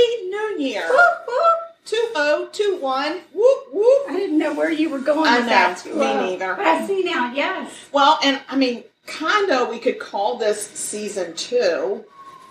Happy New Year. Whoop, whoop. 2021. Whoop, whoop. I didn't know where you were going with that. Me neither. But I see now, yes. Well, and I mean, kind of, we could call this season 2.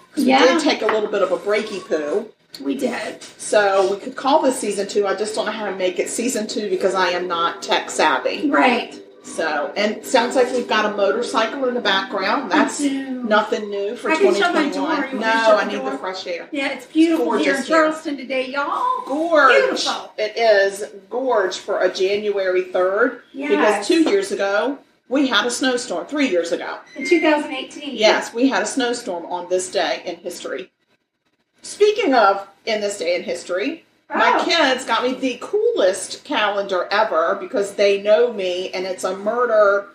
Because Yeah. we did take a little bit of a breaky poo. We did. So we could call this season 2. I just don't know how to make it season 2 because I am not tech savvy. Right. So, and it sounds like we've got a motorcycle in the background. That's nothing new for I can shut 2021. my door. You want me to No, shut I the need door? the fresh air. Yeah, it's beautiful Gorgeous here in here. Charleston today, y'all. Gorge. Beautiful. It is gorge for a January 3rd. Yes. Because 2 years ago, we had a snowstorm. 3 years ago. In 2018. Yes, we had a snowstorm on this day in history. Speaking of in this day in history, my kids got me the coolest calendar ever because they know me, and it's a murder,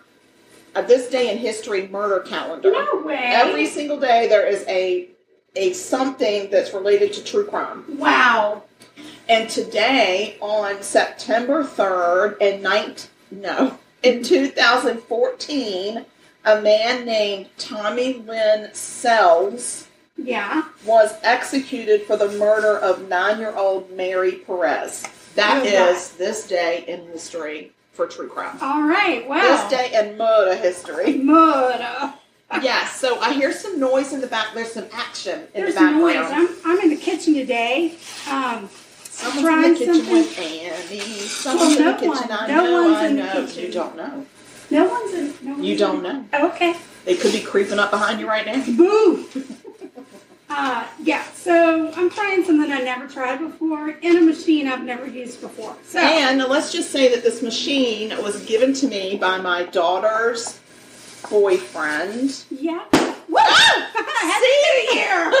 this day in history murder calendar. No way. Every single day there is a something that's related to true crime. Wow. And today, on September 3rd, in 2014, a man named Tommy Lynn Sells was executed for the murder of 9-year-old Mary Perez. That is this day in history for true crime. All right, wow. This day in murder history. Murder. Yes, so I hear some noise in the back. There's some action in There's the background. noise. I'm in the kitchen today. Someone's trying in the kitchen something. with Annie. Someone's in the kitchen. I know. You don't know. No one's in. You don't know. Okay. They could be creeping up behind you right now. Boo! So I'm trying something I never tried before in a machine I've never used before. So, and let's just say that this machine was given to me by my daughter's boyfriend. Yeah. Woo! Happy New Year!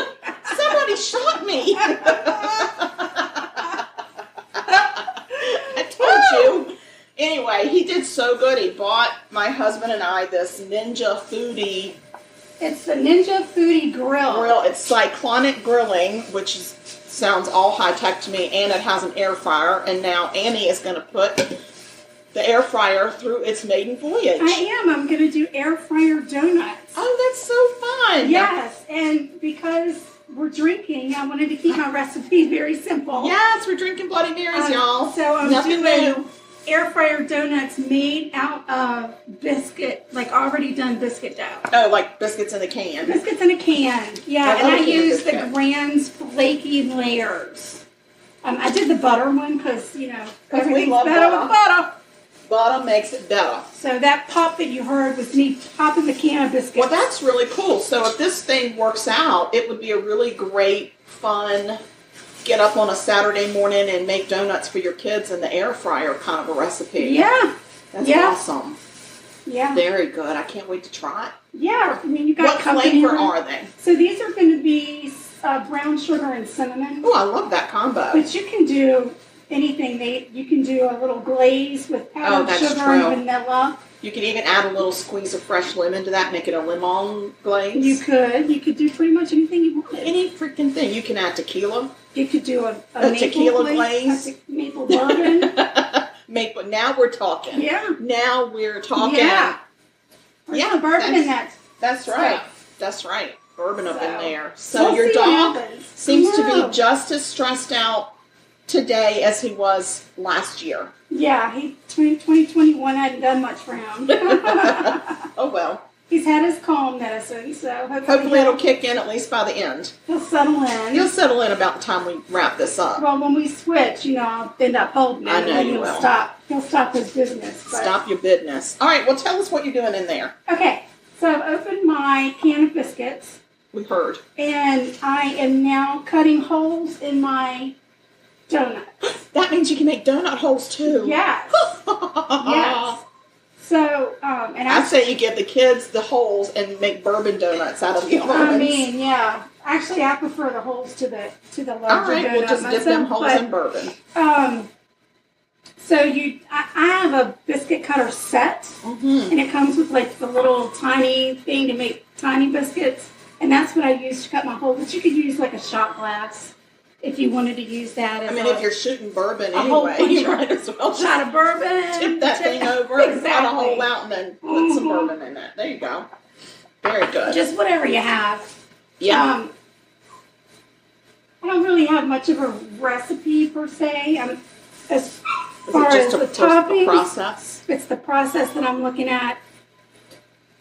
Somebody shot me. I told you. Anyway, he did so good. He bought my husband and I this Ninja Foodie. It's the Ninja Foodie Grill. It's cyclonic grilling, which sounds all high-tech to me, and it has an air fryer. And now Annie is going to put the air fryer through its maiden voyage. I'm going to do air fryer donuts. Oh, that's so fun. Yes, and because we're drinking, I wanted to keep my recipe very simple. Yes, we're drinking Bloody Marys, y'all. So I'm Nothing doing new. air fryer donuts made out of biscuit, like already done biscuit dough. Oh, like biscuits in a can. Biscuits in a can. Yeah, and I use the Grand's flaky layers. I did the butter one because, everything's love better with butter. Butter makes it better. So that pop that you heard was me popping the can of biscuits. Well, that's really cool. So if this thing works out, it would be a really great, fun, get up on a Saturday morning and make donuts for your kids in the air fryer kind of a recipe. Yeah. That's awesome. Yeah. Very good. I can't wait to try it. Yeah. I mean, you got what flavor are they? So these are going to be brown sugar and cinnamon. Oh, I love that combo. But you can do anything. You can do a little glaze with powdered sugar and vanilla. You can even add a little squeeze of fresh lemon to that, make it a lemon glaze. You could do pretty much anything you wanted. Any freaking thing. You can add tequila. You could do a tequila glaze. Maple bourbon. Maple. Now we're talking. Yeah. Now we're talking. Yeah. There's bourbon in that. That's right. Stuff. That's right. Bourbon up in there. So we'll your dog seems to be be just as stressed out today as he was last year. Yeah, 2021 hadn't done much for him. Oh well. He's had his calm medicine, so hopefully it'll kick in at least by the end. He'll settle in. He'll settle in about the time we wrap this up. Well, when we switch, I'll end up holding him. I know and you will. He'll stop his business. But. Stop your business. All right, well, tell us what you're doing in there. Okay, so I've opened my can of biscuits. We heard. And I am now cutting holes in my donuts. That means you can make donut holes too. Yes. Yes. So, and I say you give the kids the holes and make bourbon donuts out of the almonds. I mean, yeah. Actually, I prefer the holes to the larger donut. All right, we'll just dip them holes in bourbon. So I have a biscuit cutter set, and it comes with like the little tiny thing to make tiny biscuits, and that's what I use to cut my holes. But you could use like a shot glass if you wanted to use that. As if you're shooting bourbon anyway, you might as well shot of bourbon, tip that thing over, and cut a hole out, and then put some bourbon in that. There you go. Very good. Just whatever you have. Yeah. I don't really have much of a recipe per se. As far as the toppings, process? it's the process that I'm looking at.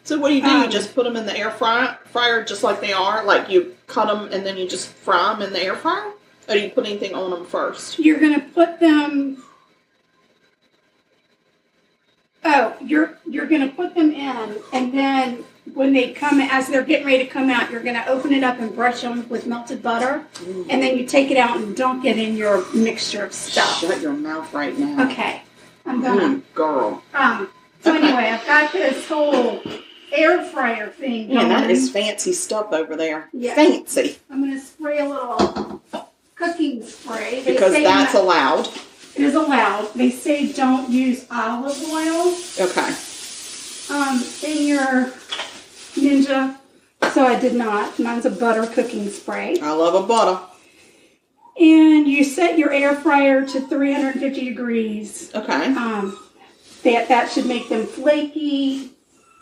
So what do? You just put them in the air fryer just like they are? Like you cut them and then you just fry them in the air fryer? Or do you put anything on them first? You're going to put them... Oh, you're going to put them in, and then when they come, as they're getting ready to come out, you're going to open it up and brush them with melted butter, and then you take it out and dunk it in your mixture of stuff. Shut your mouth right now. Okay, I'm gonna. Girl. So anyway, I've got this whole air fryer thing going. Yeah, that is fancy stuff over there. Yeah. Fancy. I'm going to spray a little cooking spray. Because that's allowed. It is allowed. They say don't use olive oil. Okay. In your Ninja. So I did not. Mine's a butter cooking spray. I love a butter. And you set your air fryer to 350 degrees. Okay. That should make them flaky.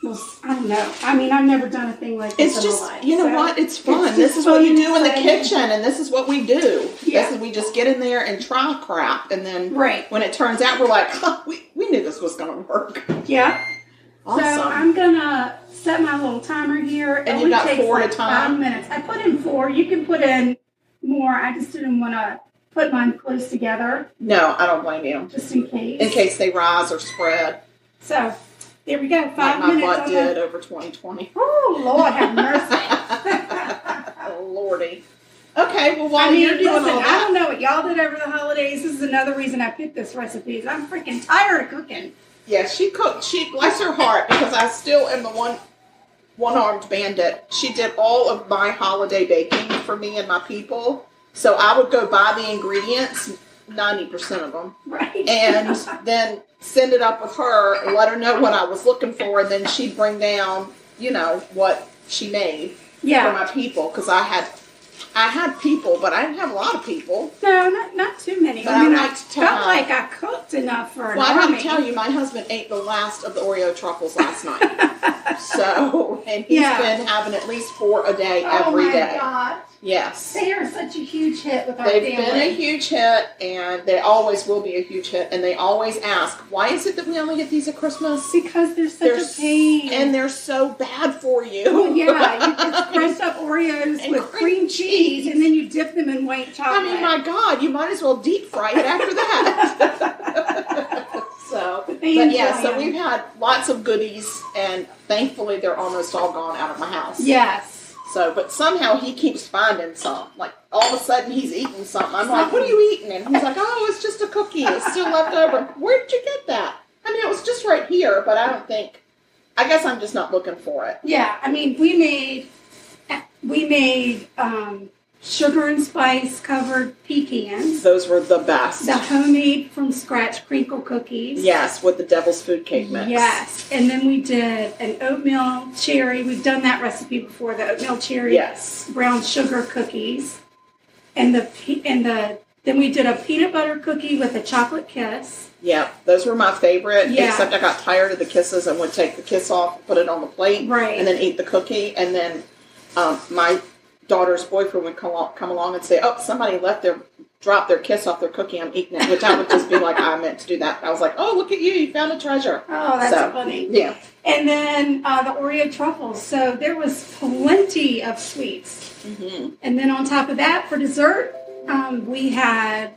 Well, I don't know. I mean, I've never done a thing like this. It's just, you know what? It's fun. This is what you do in the kitchen, and this is what we do. Yeah. We just get in there and try crap, and then when it turns out, we're like, oh, we knew this was going to work. Yeah. Awesome. So I'm going to set my little timer here. And you got 4 at a time? 5 minutes. I put in 4. You can put in more. I just didn't want to put mine close together. No, I don't blame you. Just in case. In case they rise or spread. So, there we go. 5 minutes. Like my butt did over 2020. Oh, Lord have mercy. Oh, Lordy. Okay, well, while you're doing all that. I don't know what y'all did over the holidays. This is another reason I picked this recipe. I'm freaking tired of cooking. Yeah, she cooked. She, bless her heart, because I still am the one-armed bandit. She did all of my holiday baking for me and my people. So I would go buy the ingredients, 90% of them. Right. And then send it up with her and let her know what I was looking for. And then she'd bring down, what she made for my people. Because I had people, but I didn't have a lot of people. No, not too many. But I felt like I cooked enough for an army. I gotta tell you, my husband ate the last of the Oreo truffles last night. And he's been having at least 4 a day every day. Oh my God. Yes. They are such a huge hit with our family. They've been a huge hit, and they always will be a huge hit. And they always ask, why is it that we only get these at Christmas? Because they're such a pain. And they're so bad for you. Well, yeah, you just crunch up Oreos with cream cheese, and then you dip them in white chocolate. I mean, my God, you might as well deep fry it after that. So we've had lots of goodies, and thankfully they're almost all gone out of my house. Yes. So, but somehow he keeps finding some. Like, all of a sudden he's eating something. I'm like, what are you eating? And he's like, oh, it's just a cookie. It's still left over. Where did you get that? I mean, it was just right here, but I guess I'm just not looking for it. Yeah, I mean, we made sugar and spice covered pecans. Those were the best. The homemade from scratch crinkle cookies. Yes, with the devil's food cake mix. Yes, and then we did an oatmeal cherry. We've done that recipe before. The oatmeal cherry brown sugar cookies, and then we did a peanut butter cookie with a chocolate kiss. Yeah, those were my favorite. Yeah. Except I got tired of the kisses and would take the kiss off, put it on the plate, and then eat the cookie. And then my daughter's boyfriend would come along and say, oh, somebody dropped their kiss off their cookie, I'm eating it, which I would just be like, I meant to do that. I was like, oh, look at you found a treasure. Oh, that's funny. Yeah. And then the Oreo truffles. So there was plenty of sweets. Mm-hmm. And then on top of that, for dessert, we had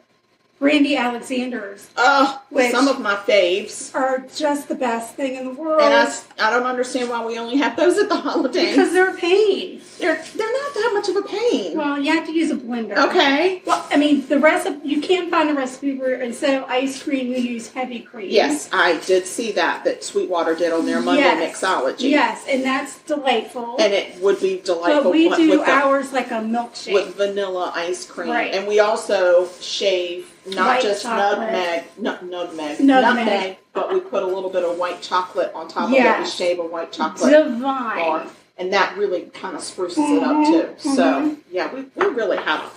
Brandy Alexander's. Oh, some of my faves. Are just the best thing in the world. And I don't understand why we only have those at the holidays. Because they're a pain. They're not that much of a pain. Well, you have to use a blender. Okay. Well, I mean, the recipe, you can find a recipe where instead of ice cream, we use heavy cream. Yes, I did see that Sweetwater did on their Monday Mixology. Yes, and that's delightful. And it would be delightful. But we do ours like a milkshake. With vanilla ice cream. Right. And we also shave not white just chocolate. nutmeg, but we put a little bit of white chocolate on top of it. We shave a white chocolate bar, and that really kind of spruces it up too. Mm-hmm. So yeah, we really have a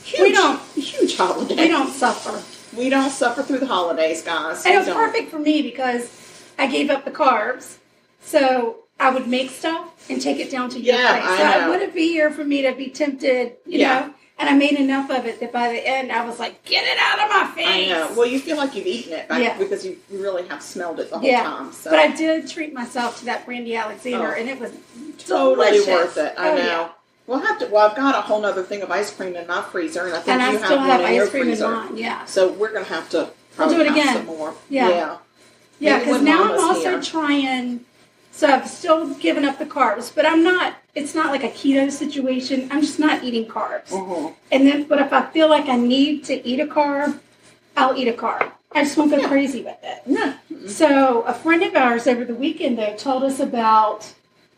huge holiday. We don't suffer. We don't suffer through the holidays, guys. And it was perfect for me because I gave up the carbs, so I would make stuff and take it down to your place. So it wouldn't be here for me to be tempted, you know. And I made enough of it that by the end I was like, get it out of my face. I know. Well, you feel like you've eaten it because you really have smelled it the whole time. So. But I did treat myself to that Brandy Alexander, and it was totally delicious. worth it. I know. Yeah. Well, I've got a whole other thing of ice cream in my freezer, and I think you still have one in your ice cream freezer. In mine, yeah. So we're going to have to probably do it have again. Some more. Yeah. Yeah, because now I'm also trying. So I've still given up the carbs, but I'm not. It's not like a keto situation. I'm just not eating carbs. Mm-hmm. And then, but if I feel like I need to eat a carb, I'll eat a carb. I just won't go crazy with it. No. So a friend of ours over the weekend, though, told us about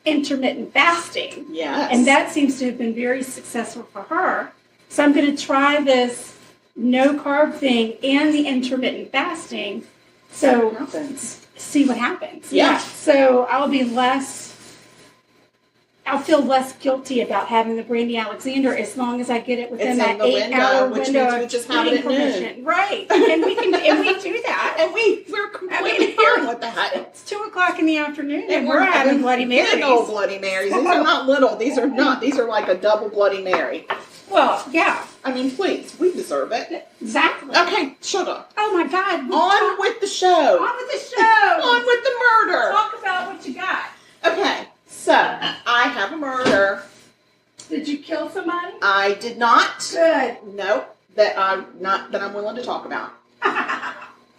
intermittent fasting. Yes. And that seems to have been very successful for her. So I'm going to try this no carb thing and the intermittent fasting. So see what happens. Yeah. So I'll feel less guilty about having the Brandy Alexander as long as I get it within that 8-hour window. Which means we just have it at noon. Right. And we do that. And we're completely fine with that. It's 2:00 in the afternoon and we're having Bloody Marys. Big old Bloody Marys. These are not little. These are not. These are like a double Bloody Mary. Well, yeah. I mean, please, we deserve it. Exactly. Okay, shut up. Oh my God. On with the show. On with the show. On with the murder. Talk about what you got. Okay, so I have a murder. Did you kill somebody? I did not. Good. Nope. That I'm willing to talk about.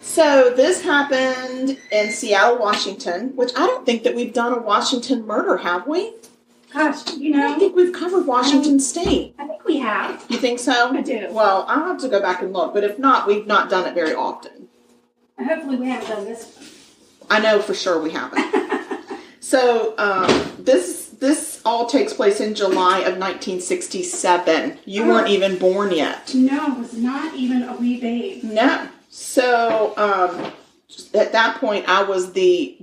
So this happened in Seattle, Washington, which I don't think that we've done a Washington murder, have we? Gosh, I think we've covered Washington State. I think we have. You think so? I do. Well, I'll have to go back and look, but if not, we've not done it very often. Hopefully we haven't done this one. I know for sure we haven't. So this all takes place in July of 1967. You weren't even born yet. No, I was not even a wee babe. No. So at that point, I was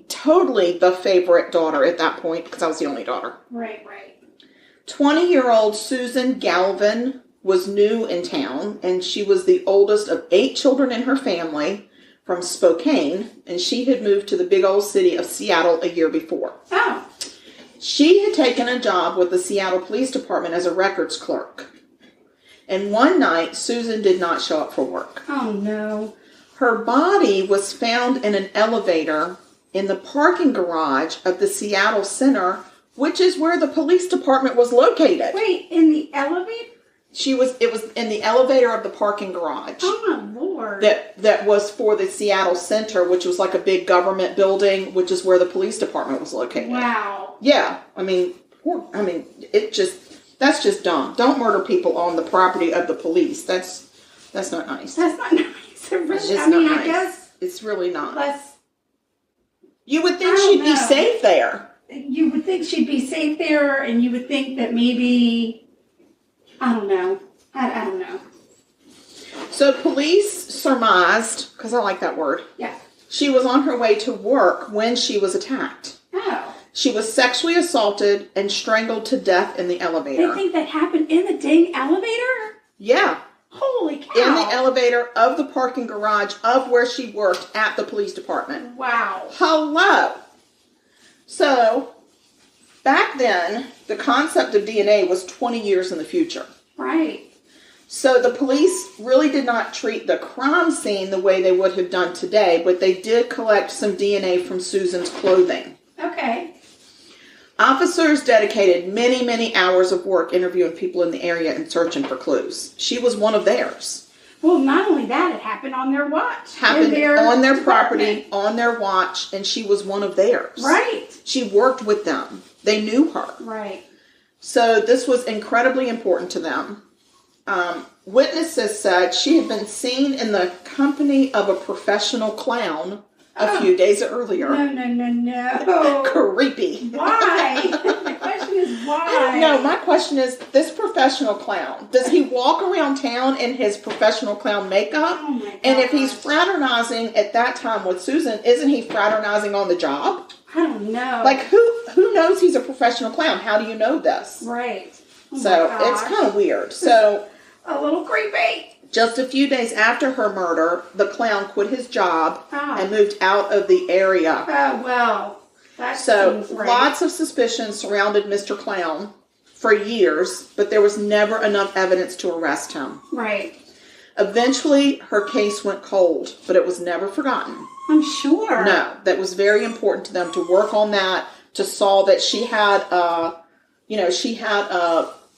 totally the favorite daughter at that point because I was the only daughter. Right. 20-year-old Susan Galvin was new in town, and she was the oldest of 8 children in her family from Spokane, and she had moved to the big old city of Seattle a year before. Oh. She had taken a job with the Seattle Police Department as a records clerk. And one night, Susan did not show up for work. Oh, no. Her body was found in an elevator in the parking garage of the Seattle Center, which is where the police department was located. Wait, in the elevator? It was in the elevator of the parking garage. Oh, my Lord. That was for the Seattle Center, which was like a big government building, which is where the police department was located. Wow. Yeah. That's just dumb. Don't murder people on the property of the police. That's not nice. That's not nice. It's just not nice. I guess it's really not. Less. You would think she'd be safe there. You would think she'd be safe there, and you would think that maybe, I don't know. I don't know. So police surmised, because I like that word. Yeah. She was on her way to work when she was attacked. Oh. She was sexually assaulted and strangled to death in the elevator. They think that happened in the dang elevator? Yeah. Holy cow. In the elevator of the parking garage of where she worked at the police department. Wow. Hello. So, back then, the concept of DNA was 20 years in the future. Right. So the police really did not treat the crime scene the way they would have done today, but they did collect some DNA from Susan's clothing. Okay. Officers dedicated many, many hours of work interviewing people in the area and searching for clues. She was one of theirs. Well, not only that, it happened on their watch. Happened on their property, on their watch, and she was one of theirs. Right. She worked with them. They knew her. Right. So this was incredibly important to them. Witnesses said she had been seen in the company of a professional clown a few days earlier. No. Creepy. Why? The question is why? No, my question is, this professional clown, does he walk around town in his professional clown makeup? Oh my God. And if he's fraternizing at that time with Susan, isn't he fraternizing on the job? I don't know. Like, who knows he's a professional clown? How do you know this? Right. Oh So it's kind of weird. So a little creepy. Just a few days after her murder, the clown quit his job and Oh. moved out of the area. Oh, well. That So seems right. lots of suspicion surrounded Mr. Clown for years, but there was never enough evidence to arrest him. Right. Eventually, her case went cold, but it was never forgotten. I'm sure. No, that was very important to them to work on that, to solve it. She had a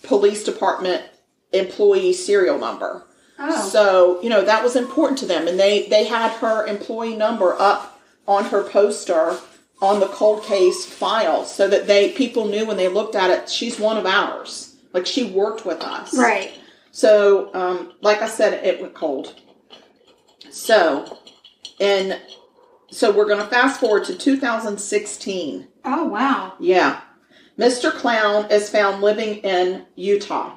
police department employee serial number. Oh. So, that was important to them. And they had her employee number up on her poster on the cold case file so that people knew when they looked at it, she's one of ours. Like, she worked with us. Right. So, like I said, it went cold. So we're going to fast forward to 2016. Oh, wow. Yeah. Mr. Clown is found living in Utah.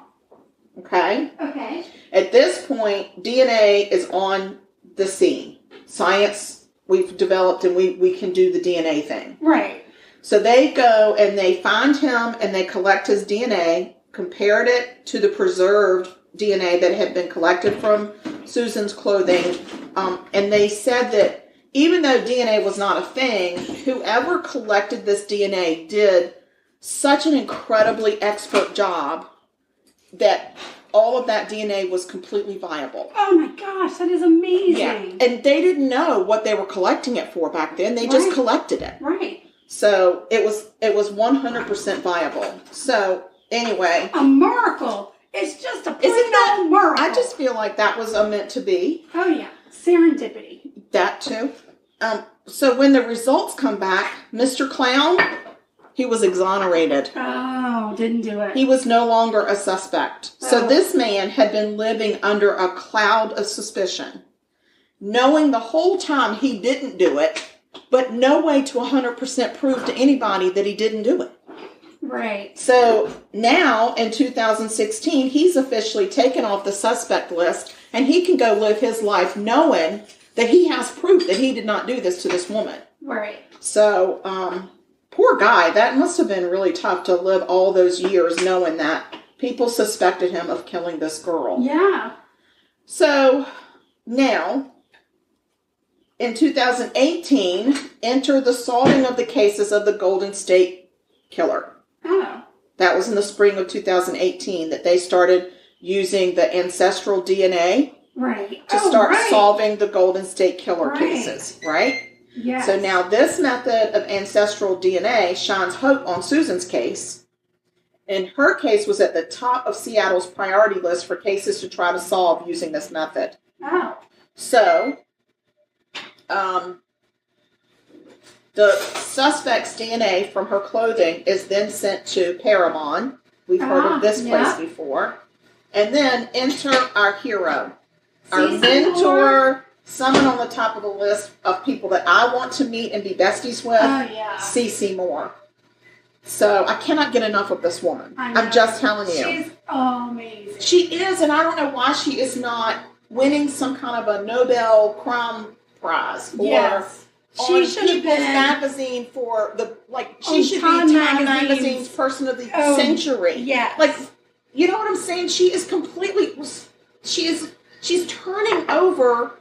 Okay? Okay. At this point, DNA is on the scene. Science, we've developed, and we can do the DNA thing. Right. So they go and they find him and they collect his DNA, compared it to the preserved DNA that had been collected from Susan's clothing. And they said that even though DNA was not a thing, whoever collected this DNA did such an incredibly expert job that all of that DNA was completely viable. Oh my gosh, that is amazing. Yeah. And they didn't know what they were collecting it for back then. They just collected it. Right. So it was 100% viable. So anyway. A miracle. It's just a plain old miracle. I just feel like that was meant to be. Oh yeah. Serendipity. That too. So when the results come back, Mr. Clown, he was exonerated. Oh, didn't do it. He was no longer a suspect. Oh. So this man had been living under a cloud of suspicion, knowing the whole time he didn't do it, but no way to 100% prove to anybody that he didn't do it. Right. So now in 2016, he's officially taken off the suspect list, and he can go live his life knowing that he has proof that he did not do this to this woman. Right. So, poor guy. That must have been really tough to live all those years knowing that people suspected him of killing this girl. Yeah. So, now, in 2018, enter the solving of the cases of the Golden State Killer. Oh. That was in the spring of 2018 that they started using the ancestral DNA to start solving the Golden State Killer cases, right? Yes. So now this method of ancestral DNA shines hope on Susan's case. And her case was at the top of Seattle's priority list for cases to try to solve using this method. Oh. So, the suspect's DNA from her clothing is then sent to Paramount. We've heard of this place before. And then enter our hero, our mentor, someone on the top of the list of people that I want to meet and be besties with, CeCe Moore. So I cannot get enough of this woman. I'm just telling you. She's amazing. She is, and I don't know why she is not winning some kind of a Nobel Crime Prize. She should have been magazine for she should be Time Magazine's Person of the Century. Yeah. You know what I'm saying? She is she's turning over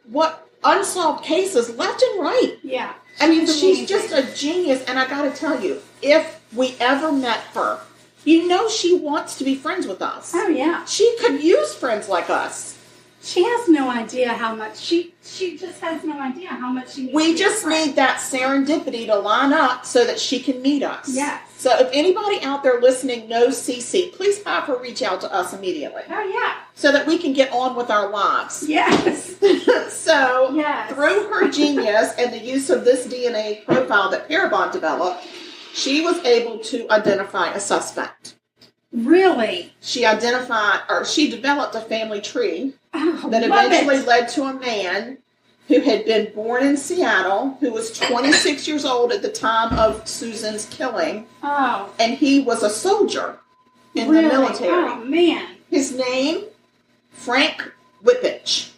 what unsolved cases left and right. Yeah. I mean, she's just a genius, and I gotta tell you, if we ever met her, she wants to be friends with us. Oh yeah. She could use friends like us. She has no idea how much she just has no idea how much she needs. We just need that serendipity to line up so that she can meet us. Yes. So if anybody out there listening knows CeCe, please have her reach out to us immediately. Oh yeah. So that we can get on with our lives. Yes. So through her genius and the use of this DNA profile that Paramount developed, she was able to identify a suspect. Really? She developed a family tree that eventually led to a man who had been born in Seattle, who was 26 years old at the time of Susan's killing. Oh. And he was a soldier in the military. Oh, man. His name, Frank Whippich.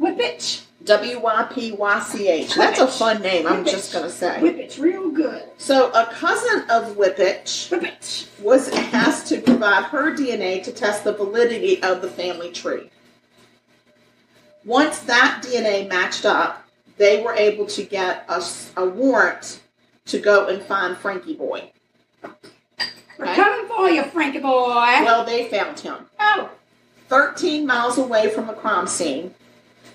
Whippich? Wypych. That's a fun name, I'm just going to say. Whippich, real good. So a cousin of Whippich was asked to provide her DNA to test the validity of the family tree. Once that DNA matched up, they were able to get a warrant to go and find Frankie Boy. We're coming for you, Frankie boy. Well, they found him. Oh. 13 miles away from the crime scene,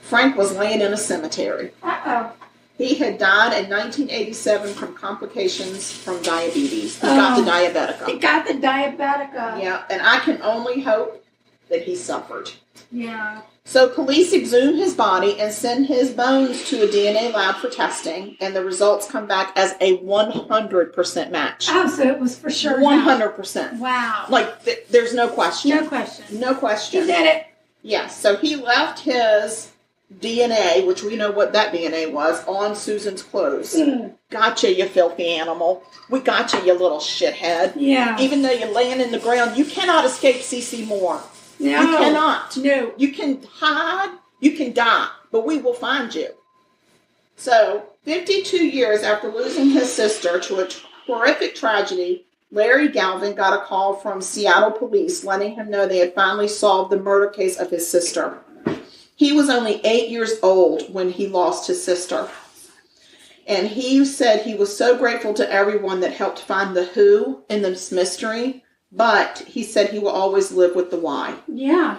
Frank was laying in a cemetery. Uh-oh. He had died in 1987 from complications from diabetes. He got the diabetica. He got the diabetica. Yeah, and I can only hope that he suffered. Yeah. So police exhume his body and send his bones to a DNA lab for testing, and the results come back as a 100% match. Oh, so it was for sure. 100%. Wow. Like, there's no question. No question. No question. He did it. Yes, so he left his DNA, which we know what that DNA was, on Susan's clothes. Gotcha, you filthy animal. We gotcha, you little shithead. Yeah. Even though you're laying in the ground, you cannot escape CeCe Moore. No. You cannot. No. You can hide, you can die, but we will find you. So, 52 years after losing his sister to a horrific tragedy, Larry Galvin got a call from Seattle police letting him know they had finally solved the murder case of his sister. He was only 8 years old when he lost his sister. And he said he was so grateful to everyone that helped find the who in this mystery, but he said he will always live with the why. Yeah.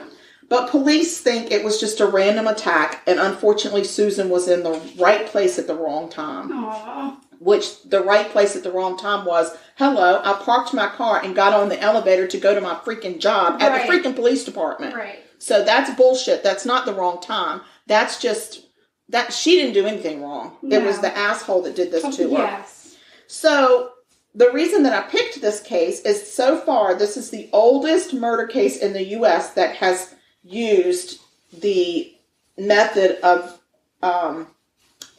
But police think it was just a random attack, and unfortunately Susan was in the right place at the wrong time. Aww. Which the right place at the wrong time was, hello, I parked my car and got on the elevator to go to my freaking job at the freaking police department. Right. So that's bullshit. That's not the wrong time. That's just, that she didn't do anything wrong. No. It was the asshole that did this to her. Yes. So the reason that I picked this case is so far, this is the oldest murder case in the U.S. that has used the method of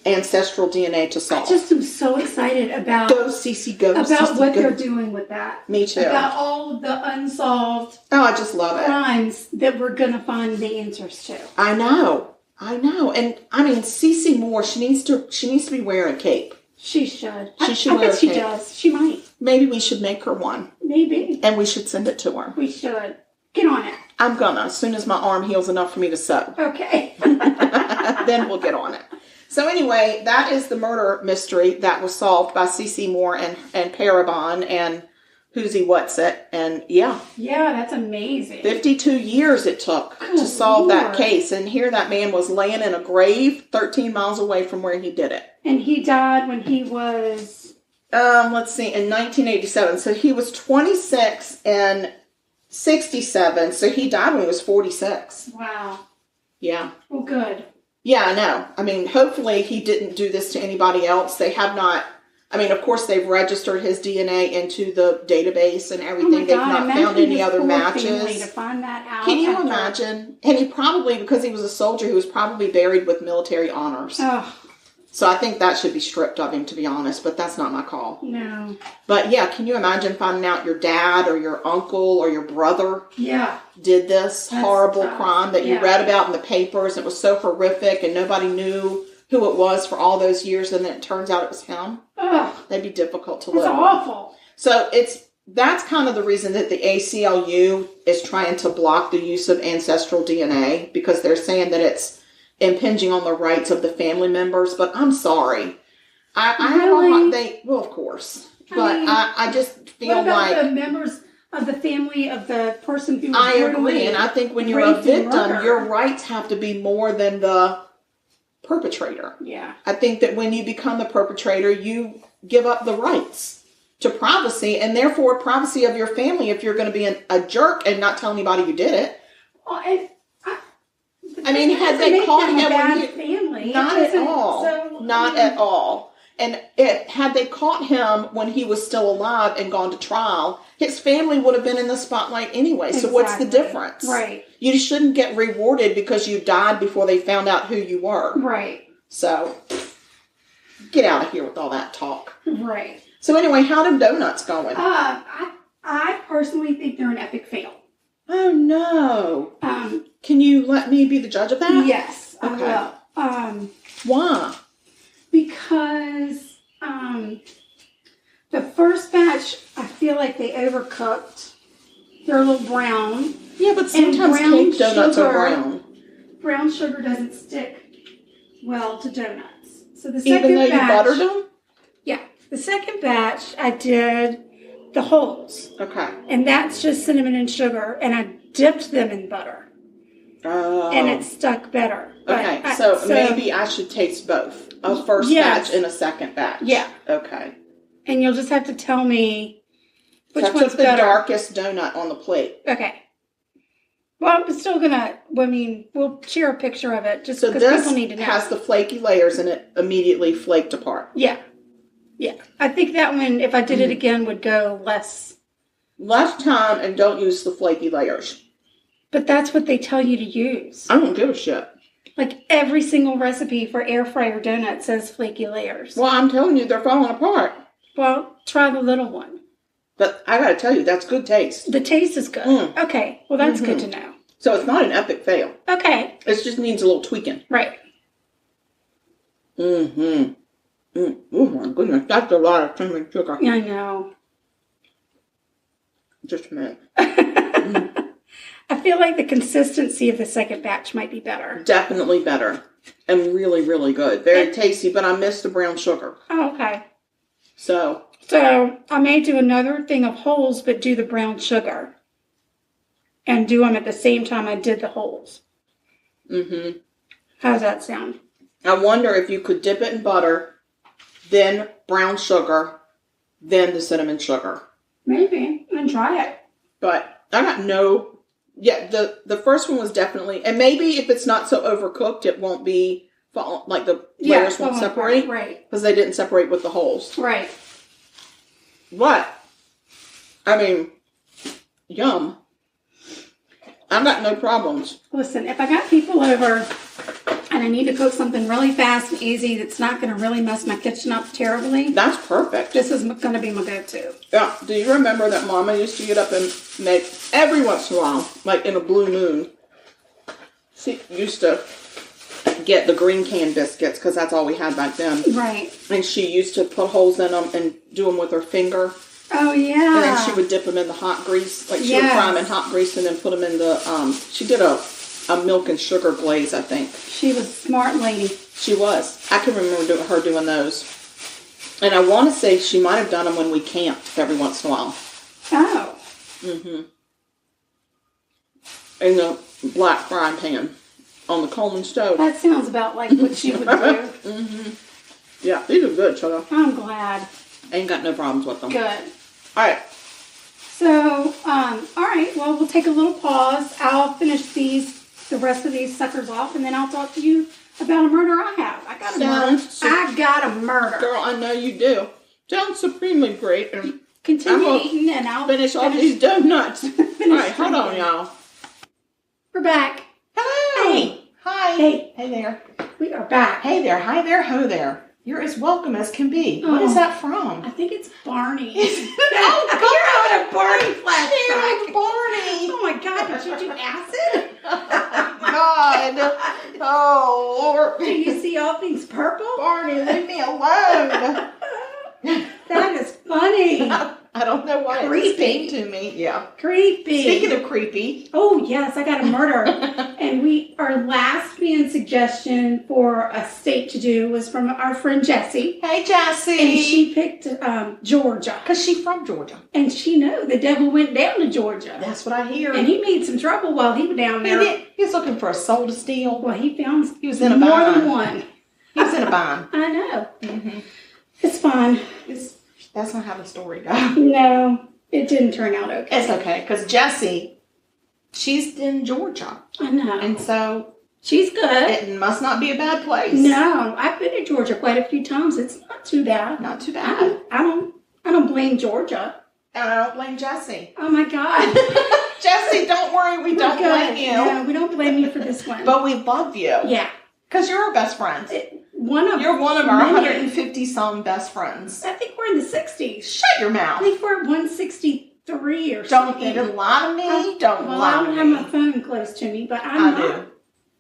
ancestral DNA to solve. I just am so excited about Go, CeCe, go, about CeCe, what go. they're doing with that. Me too. About all of the unsolved I just love it. crimes that we're going to find the answers to. I know. And I mean, CeCe Moore, she needs to be wearing a cape. She should. She should I wear bet a she cape. does. She might. Maybe we should make her one. Maybe. And we should send it to her. We should. Get on it. I'm gonna, as soon as my arm heals enough for me to sew. Okay. Then we'll get on it. So anyway, that is the murder mystery that was solved by CeCe Moore and Parabon and Who's He What's It. And yeah. Yeah, that's amazing. 52 years it took to solve that case. And here that man was laying in a grave 13 miles away from where he did it. And he died when he was... let's see, in 1987. So he was 26 and 67. So he died when he was 46. Wow. Yeah. Well, good. Yeah, I know. I mean, hopefully he didn't do this to anybody else. They have not, I mean, of course they've registered his DNA into the database and everything. Oh my They've God, not found any other family matches. to find that out. Can you imagine? And he probably, because he was a soldier, he was probably buried with military honors. Oh. So I think that should be stripped of him, to be honest, but that's not my call. No. But yeah, can you imagine finding out your dad or your uncle or your brother did this horrible crime that you read about in the papers? It was so horrific and nobody knew who it was for all those years, and then it turns out it was him. Ugh. That'd be difficult to live with. It's awful. So that's kind of the reason that the ACLU is trying to block the use of ancestral DNA, because they're saying that it's impinging on the rights of the family members. But I'm sorry. Well, of course. But I just feel what about like the members of the family of the person who was I agree, and I think when you're a victim, your rights have to be more than the perpetrator. Yeah. I think that when you become the perpetrator, you give up the rights to privacy, and therefore privacy of your family if you're going to be a jerk and not tell anybody you did it. Well, I mean, had they caught him family? Not at all. Not at all. And had they caught him when he was still alive and gone to trial, his family would have been in the spotlight anyway. So what's the difference? Right. You shouldn't get rewarded because you died before they found out who you were. Right. So get out of here with all that talk. Right. So anyway, how are them donuts going? I personally think they're an epic fail. Oh no. Can you let me be the judge of that? Yes, okay. I will. Why? Because the first batch, I feel like they overcooked. They're a little brown. Yeah, but sometimes cake donuts are brown. Brown sugar doesn't stick well to donuts. So the second Even though batch, you buttered them? Yeah. The second batch I did the holes. Okay. And that's just cinnamon and sugar, and I dipped them in butter. Oh. And it stuck better. Okay, so maybe I should taste both. A first batch and a second batch. Yeah. Okay. And you'll just have to tell me which so one's the better. darkest donut on the plate. Okay. Well, I'm still gonna. We'll share a picture of it just because people need to know. So this has the flaky layers in it immediately flaked apart. Yeah. I think that one, if I did it again, would go less. Less time and don't use the flaky layers. But that's what they tell you to use. I don't give a shit. Like every single recipe for air fryer donut says flaky layers. Well, I'm telling you, they're falling apart. Well, try the little one. But I gotta tell you, that's good taste. The taste is good. Okay. Well, that's good to know. So it's not an epic fail. Okay. It just needs a little tweaking. Right. Oh my goodness, that's a lot of cinnamon sugar. I know. Just a minute. I feel like the consistency of the second batch might be better. Definitely better. And really, really good. Very tasty, but I missed the brown sugar. Oh, okay. So I may do another thing of holes, but do the brown sugar. And do them at the same time I did the holes. Mm-hmm. How's that sound? I wonder if you could dip it in butter, then brown sugar, then the cinnamon sugar. Maybe. And try it. But I got no... Yeah, the first one was definitely... And maybe if it's not so overcooked, it won't be... Like the layers won't separate. Right. Because they didn't separate with the holes. Right. But, I mean, yum. I've got no problems. Listen, if I got people over and I need to cook something really fast and easy that's not going to really mess my kitchen up terribly, that's perfect. this is going to be my go-to. Yeah. Do you remember that Mama used to get up and make, every once in a while, like in a blue moon, she used to get the green can biscuits because that's all we had back then. Right. And she used to put holes in them and do them with her finger. Oh, yeah. And then she would dip them in the hot grease. Like, she would fry them in hot grease and then put them in the, she did a milk and sugar glaze, I think. She was a smart lady. She was. I can remember her doing those. And I want to say she might have done them when we camped every once in a while. Oh. Mm-hmm. In the black frying pan on the Coleman stove. That sounds about like what she would do. Mm-hmm. Yeah, these are good, sugar. I'm glad. Ain't got no problems with them. Good. All right. So, all right. Well, we'll take a little pause. I'll finish the rest of these suckers off, and then I'll talk to you about a murder I have. I got a murder. Girl, I know you do. Sounds supremely great. And continue eating, and I'll finish all these donuts. All right, hold on, y'all. We're back. Hello. Hey. Hi. Hey. Hey there. We are back. Hey there. Hi there. Ho there. You're as welcome as can be. Oh. What is that from? I think it's Barney. Oh, You're having a Barney Sharon flashback. Barney. Oh my God! Did you do acid? God. Oh, Lord. Do you see all things purple? Barney, leave me alone. That is funny. I don't know why Creepy. it just came to me. Yeah. Creepy. Speaking of creepy. Oh, yes, I got a murder. And our last band suggestion for a state to do was from our friend Jessie. Hey, Jessie. And she picked Georgia. Because she's from Georgia. And she knew the devil went down to Georgia. That's what I hear. And he made some trouble while he was down there. He was looking for a soul to steal. Well, he found He was in a more bind. than one. He was in a bind. I know. Mm-hmm. It's fine. That's not how the story goes. No, it didn't turn out okay. It's okay, because Jessie, she's in Georgia. I know. And so She's good. it must not be a bad place. No, I've been to Georgia quite a few times. It's not too bad. Not too bad. I don't blame Georgia. And I don't blame Jessie. Oh my God. Jessie, don't worry, we don't blame you. No, we don't blame you for this one. But we love you. Yeah. Because you're our best friends. You're one of our many. 150-some best friends. I think we're in the 60s. Shut your I mouth. think we're at 163 or Don't something. even lie to me. I Don't lie don't to have me. my phone close to me, but I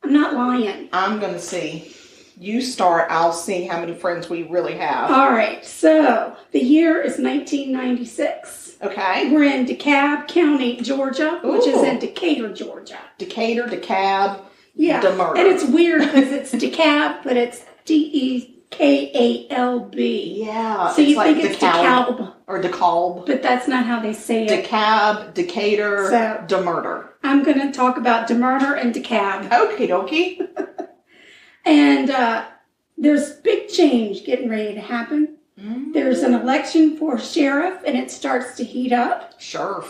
I'm not lying. I'm going to see. You start, I'll see how many friends we really have. All right, so the year is 1996. Okay. We're in Dekalb County, Georgia, which is Ooh. in Decatur, Georgia. Decatur, DeKalb, Yeah, the murder. and it's weird because it's Dekalb, but it's DEKALB. Dekalb. Yeah. So you think it's DeKalb. DeKalb, Or Dekalb. but that's not how they say it. DeKalb, Decatur, So- DeMurder. I'm going to talk about DeMurder and DeKalb. Okie dokie. And there's big change getting ready to happen. There's an election for sheriff, and it starts to heat up. Sure.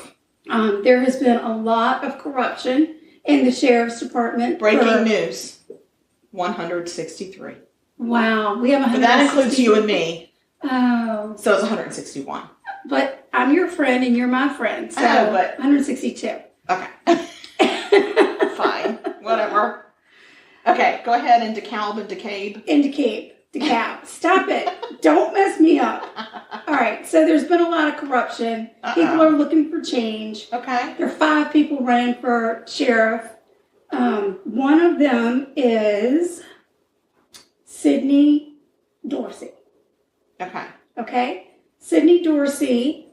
There has been a lot of corruption in the sheriff's department. Breaking news. 163. Wow. We have 160. But that includes you and me. Oh. So it's 161. But I'm your friend, and you're my friend. So I know, but- 162. Okay. Fine. Whatever. Okay, go ahead and DeKalb and DeCabe. And DeKalb. Stop it. Don't mess me up. All right. So there's been a lot of corruption. People are looking for change. Okay. There are 5 people running for sheriff. One of them is Sydney Dorsey. Okay. Okay? Sydney Dorsey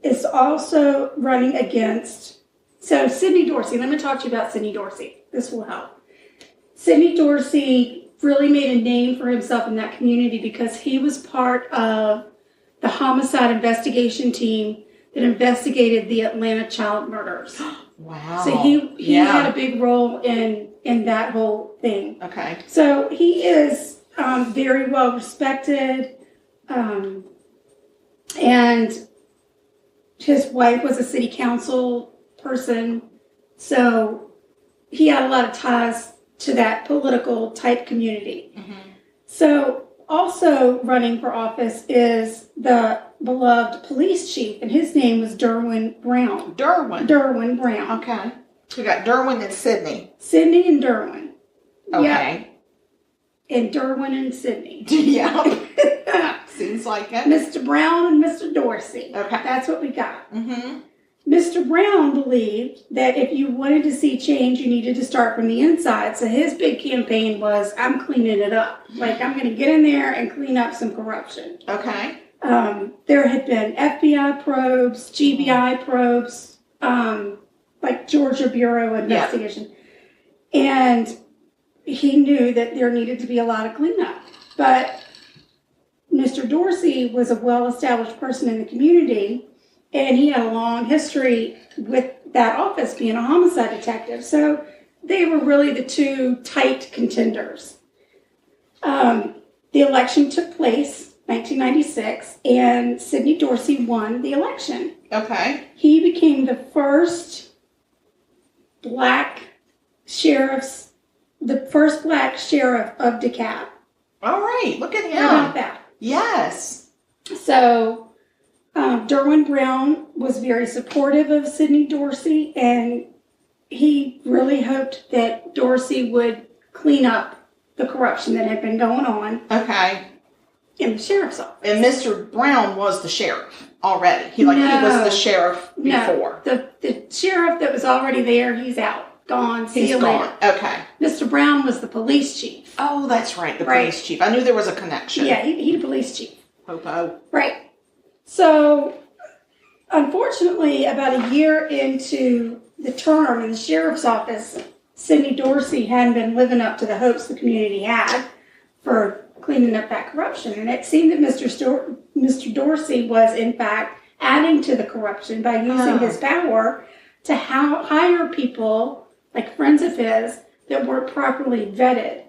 is also running against... So Sydney Dorsey, let me talk to you about Sydney Dorsey. This will help. Sydney Dorsey really made a name for himself in that community because he was part of the homicide investigation team that investigated the Atlanta child murders. Wow. So he had a big role in that whole thing. Okay. So he is very well respected, and his wife was a city council person, so he had a lot of ties to that political type community. So also running for office is the beloved police chief, and his name was Derwin Brown. Derwin Brown. Okay. We got Derwin and Sydney. Sydney and Derwin. Okay. Yeah. And Derwin and Sydney. Yeah. Seems like it. Mr. Brown and Mr. Dorsey. Okay. That's what we got. Mr. Brown believed that if you wanted to see change, you needed to start from the inside. So his big campaign was, I'm cleaning it up. Like, I'm going to get in there and clean up some corruption. Okay. There had been FBI probes, GBI probes, like Georgia Bureau investigation. Yeah. And he knew that there needed to be a lot of cleanup. But Mr. Dorsey was a well-established person in the community, and he had a long history with that office being a homicide detective. So they were really the two tight contenders. The election took place 1996, and Sydney Dorsey won the election. Okay. He became the first black sheriff of DeKalb. All right. Look at him. How about that? Yes. So Derwin Brown was very supportive of Sydney Dorsey, and he really hoped that Dorsey would clean up the corruption that had been going on. Okay. In the sheriff's office. And Mr. Brown was the sheriff already. He was the sheriff before. No, the sheriff that was already there, he's out. Gone. See you later. Okay. Mr. Brown was the police chief. Oh, that's right. The police chief. I knew there was a connection. Yeah, he's the police chief. Popo. Right. So, unfortunately, about a year into the term in the sheriff's office, Sydney Dorsey hadn't been living up to the hopes the community had for cleaning up that corruption. And it seemed that Mr. Dorsey was, in fact, adding to the corruption by using his power to hire people, like friends of his, that weren't properly vetted.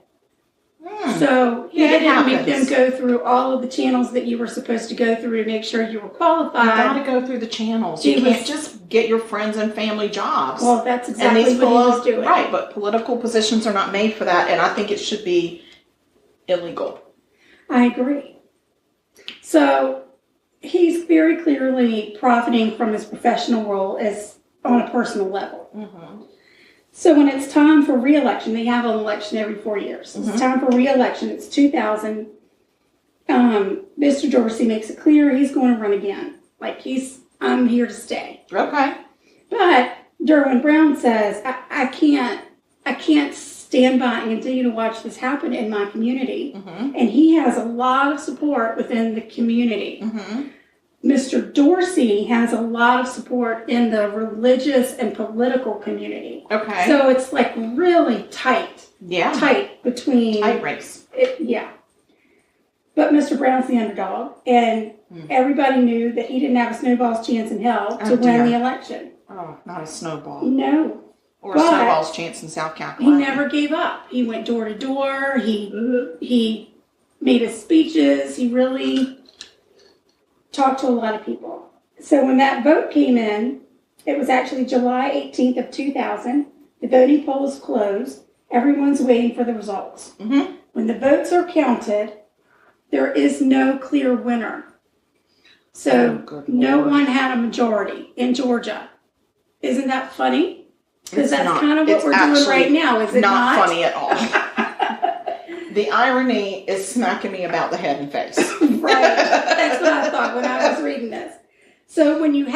So he didn't make them go through all of the channels that you were supposed to go through to make sure you were qualified. You got to go through the channels. You can't just get your friends and family jobs. Well, that's exactly what he was doing. Right, but political positions are not made for that, and I think it should be illegal. I agree. So he's very clearly profiting from his professional role as on a personal level. So when it's time for re-election, they have an election every 4 years. It's time for re-election. It's 2000. Mr. Dorsey makes it clear he's going to run again. Like, I'm here to stay. Okay. But Derwin Brown says, I can't stand by and continue to watch this happen in my community. And he has a lot of support within the community. Mr. Dorsey has a lot of support in the religious and political community. Okay. So it's like really tight. Yeah. Tight between. Tight race. Yeah. But Mr. Brown's the underdog, and everybody knew that he didn't have a snowball's chance in hell to win the election. Oh, not a snowball. No. Or a snowball's chance in South Carolina. He never gave up. He went door to door. He made his speeches. He really talked to a lot of people. So when that vote came in, it was actually July 18th of 2000. The voting polls closed. Everyone's waiting for the results. Mm-hmm. When the votes are counted, there is no clear winner. So no one had a majority in Georgia. Isn't that funny? Because that's kind of what we're doing right now, is it not? Not funny at all. The irony is smacking me about the head and face. Right. That's what I thought when I was reading this. So when you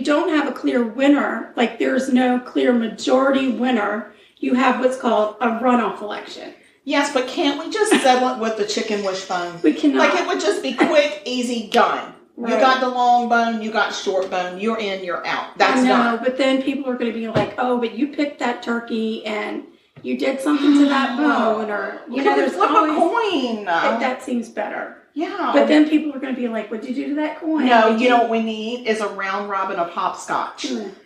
don't have a clear winner, like there's no clear majority winner, you have what's called a runoff election. Yes, but can't we just settle it with the chicken wishbone? We cannot. Like it would just be quick, easy, done. Right. You got the long bone, you got short bone, you're in, you're out. That's I know, done. but then people are going to be like, oh, but you picked that turkey and you did something to that bone, or there's flip always a coin. that seems better. Yeah. But then people are going to be like, what'd you do to that coin? No, you know what we need is a round robin of hopscotch.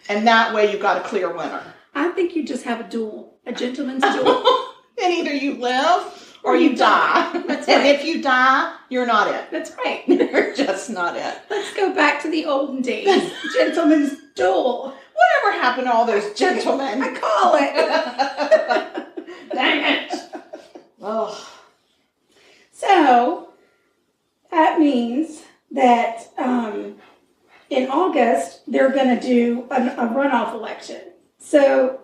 And that way you got a clear winner. I think you just have a duel, a gentleman's duel. And either you live or you die. That's and right. if you die, you're not it. That's right. You're just not it. Let's go back to the olden days. Gentleman's duel. Whatever happened to all those gentlemen? I call it. Dang it. Oh. So, that means that in August, they're going to do a runoff election. So,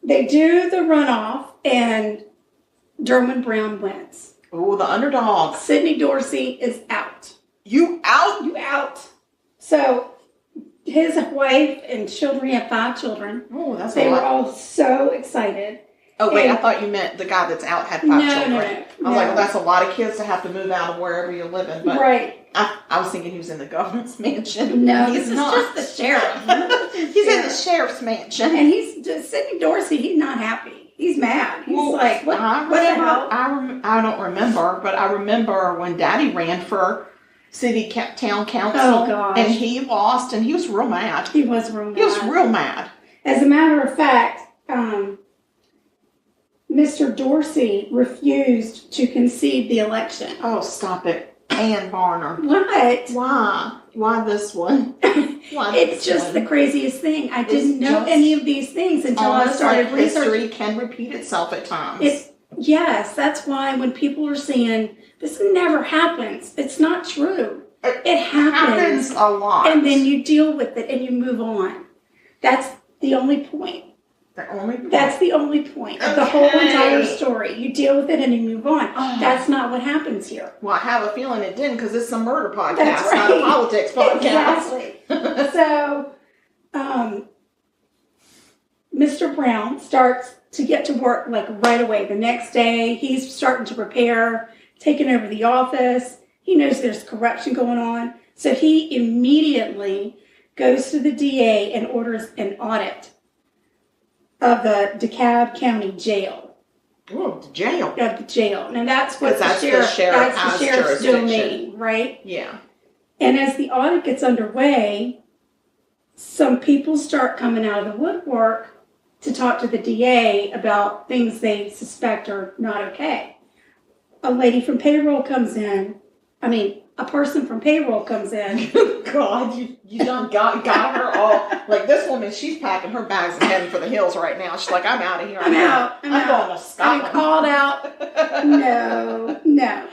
they do the runoff, and Derwin Brown wins. Oh, the underdog. Sidney Dorsey is out. You out? You out. So, his wife and children, he had 5 children. Oh, that's They a lot. were all so excited. Oh, wait, And- I thought you meant the guy that's out had 5 children. No. I was like, well, that's a lot of kids to have to move out of wherever you're living. But Right. I was thinking he was in the governor's mansion. No, he's this not. is just the sheriff. He's in the sheriff's mansion. And he's just Sidney Dorsey. He's not happy. He's mad. He's like, what? I What the hell? I don't remember, but I remember when Daddy ran for town council. Oh, gosh. And he lost, and he was real mad. He was real mad. He was real mad. As a matter of fact, Mr. Dorsey refused to concede the election. Oh, stop it, Ann Barner. What? Why? Why this one? Why It's this just one? the craziest thing. I didn't know just any of these things until I Almost started like researching. history can repeat itself at times. Yes, that's why when people are saying this never happens, it's not true. It happens a lot. and then you deal with it and you move on. That's the only point. That's the only point of the whole entire story. You deal with it and you move on. That's not what happens here. Well, I have a feeling it didn't because it's a murder podcast, That's right. not a politics podcast. Exactly. So, Mr. Brown starts to get to work like right away. The next day, he's starting to prepare, taking over the office. He knows there's corruption going on. So he immediately goes to the DA and orders an audit of the Dekalb County jail. Oh, the jail. Of the jail. Now that's what That's the the sheriff's sheriff's jurisdiction. domain, right? Yeah. And as the audit gets underway, some people start coming out of the woodwork to talk to the DA about things they suspect are not okay. A lady from payroll comes in. A person from payroll comes in. God, you done got her all. Like this woman, she's packing her bags and heading for the hills right now. She's like, I'm out of here. I'm out. I'm going to Scotland. I'm called out. No.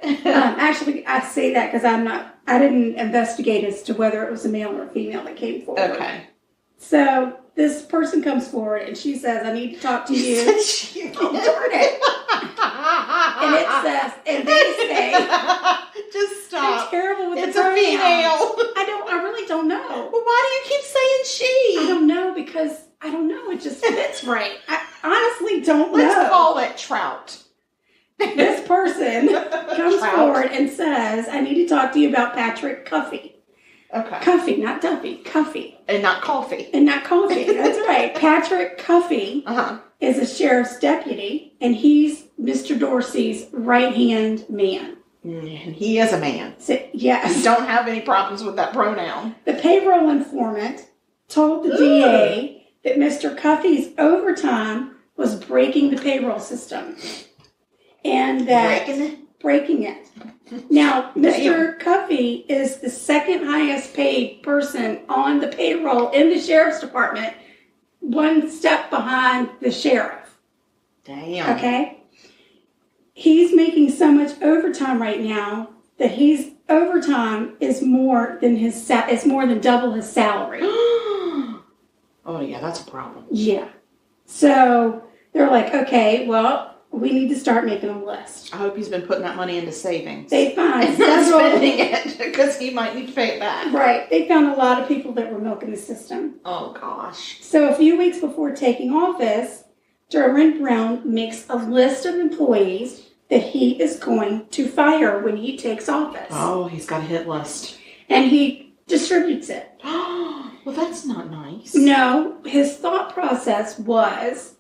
Actually, I say that because I didn't investigate as to whether it was a male or a female that came forward. Okay. So this person comes forward and she says, I need to talk to you. Oh, darn it. And it says, and they say, just stop. I'm terrible with It's the a pronouns. female. I really don't know. Well, why do you keep saying she? I don't know because I don't know. It just fits right. I honestly don't know. Let's call it Trout. This person comes Trout. forward and says, I need to talk to you about Patrick Cuffey. Okay. Cuffy, not Duffy. Cuffy. And not coffee. And not coffee. That's right. Patrick Cuffy is a sheriff's deputy, and he's Mr. Dorsey's right-hand man. And he is a man. So, yes. You don't have any problems with that pronoun. The payroll informant told the DA that Mr. Cuffy's overtime was breaking the payroll system. And that... Breaking it. Now, Mr. Cuffy is the second highest paid person on the payroll in the sheriff's department, one step behind the sheriff. Damn. Okay? He's making so much overtime right now that his overtime is more than double his salary. Oh yeah, that's a problem. Yeah. So they're like, okay, well, we need to start making a list. I hope he's been putting that money into savings. They found and not spending it because he might need to pay it back. Right. They found a lot of people that were milking the system. Oh gosh. So a few weeks before taking office, Derwin Brown makes a list of employees that he is going to fire when he takes office. Oh, he's got a hit list. And he distributes it. Well, that's not nice. No, his thought process was,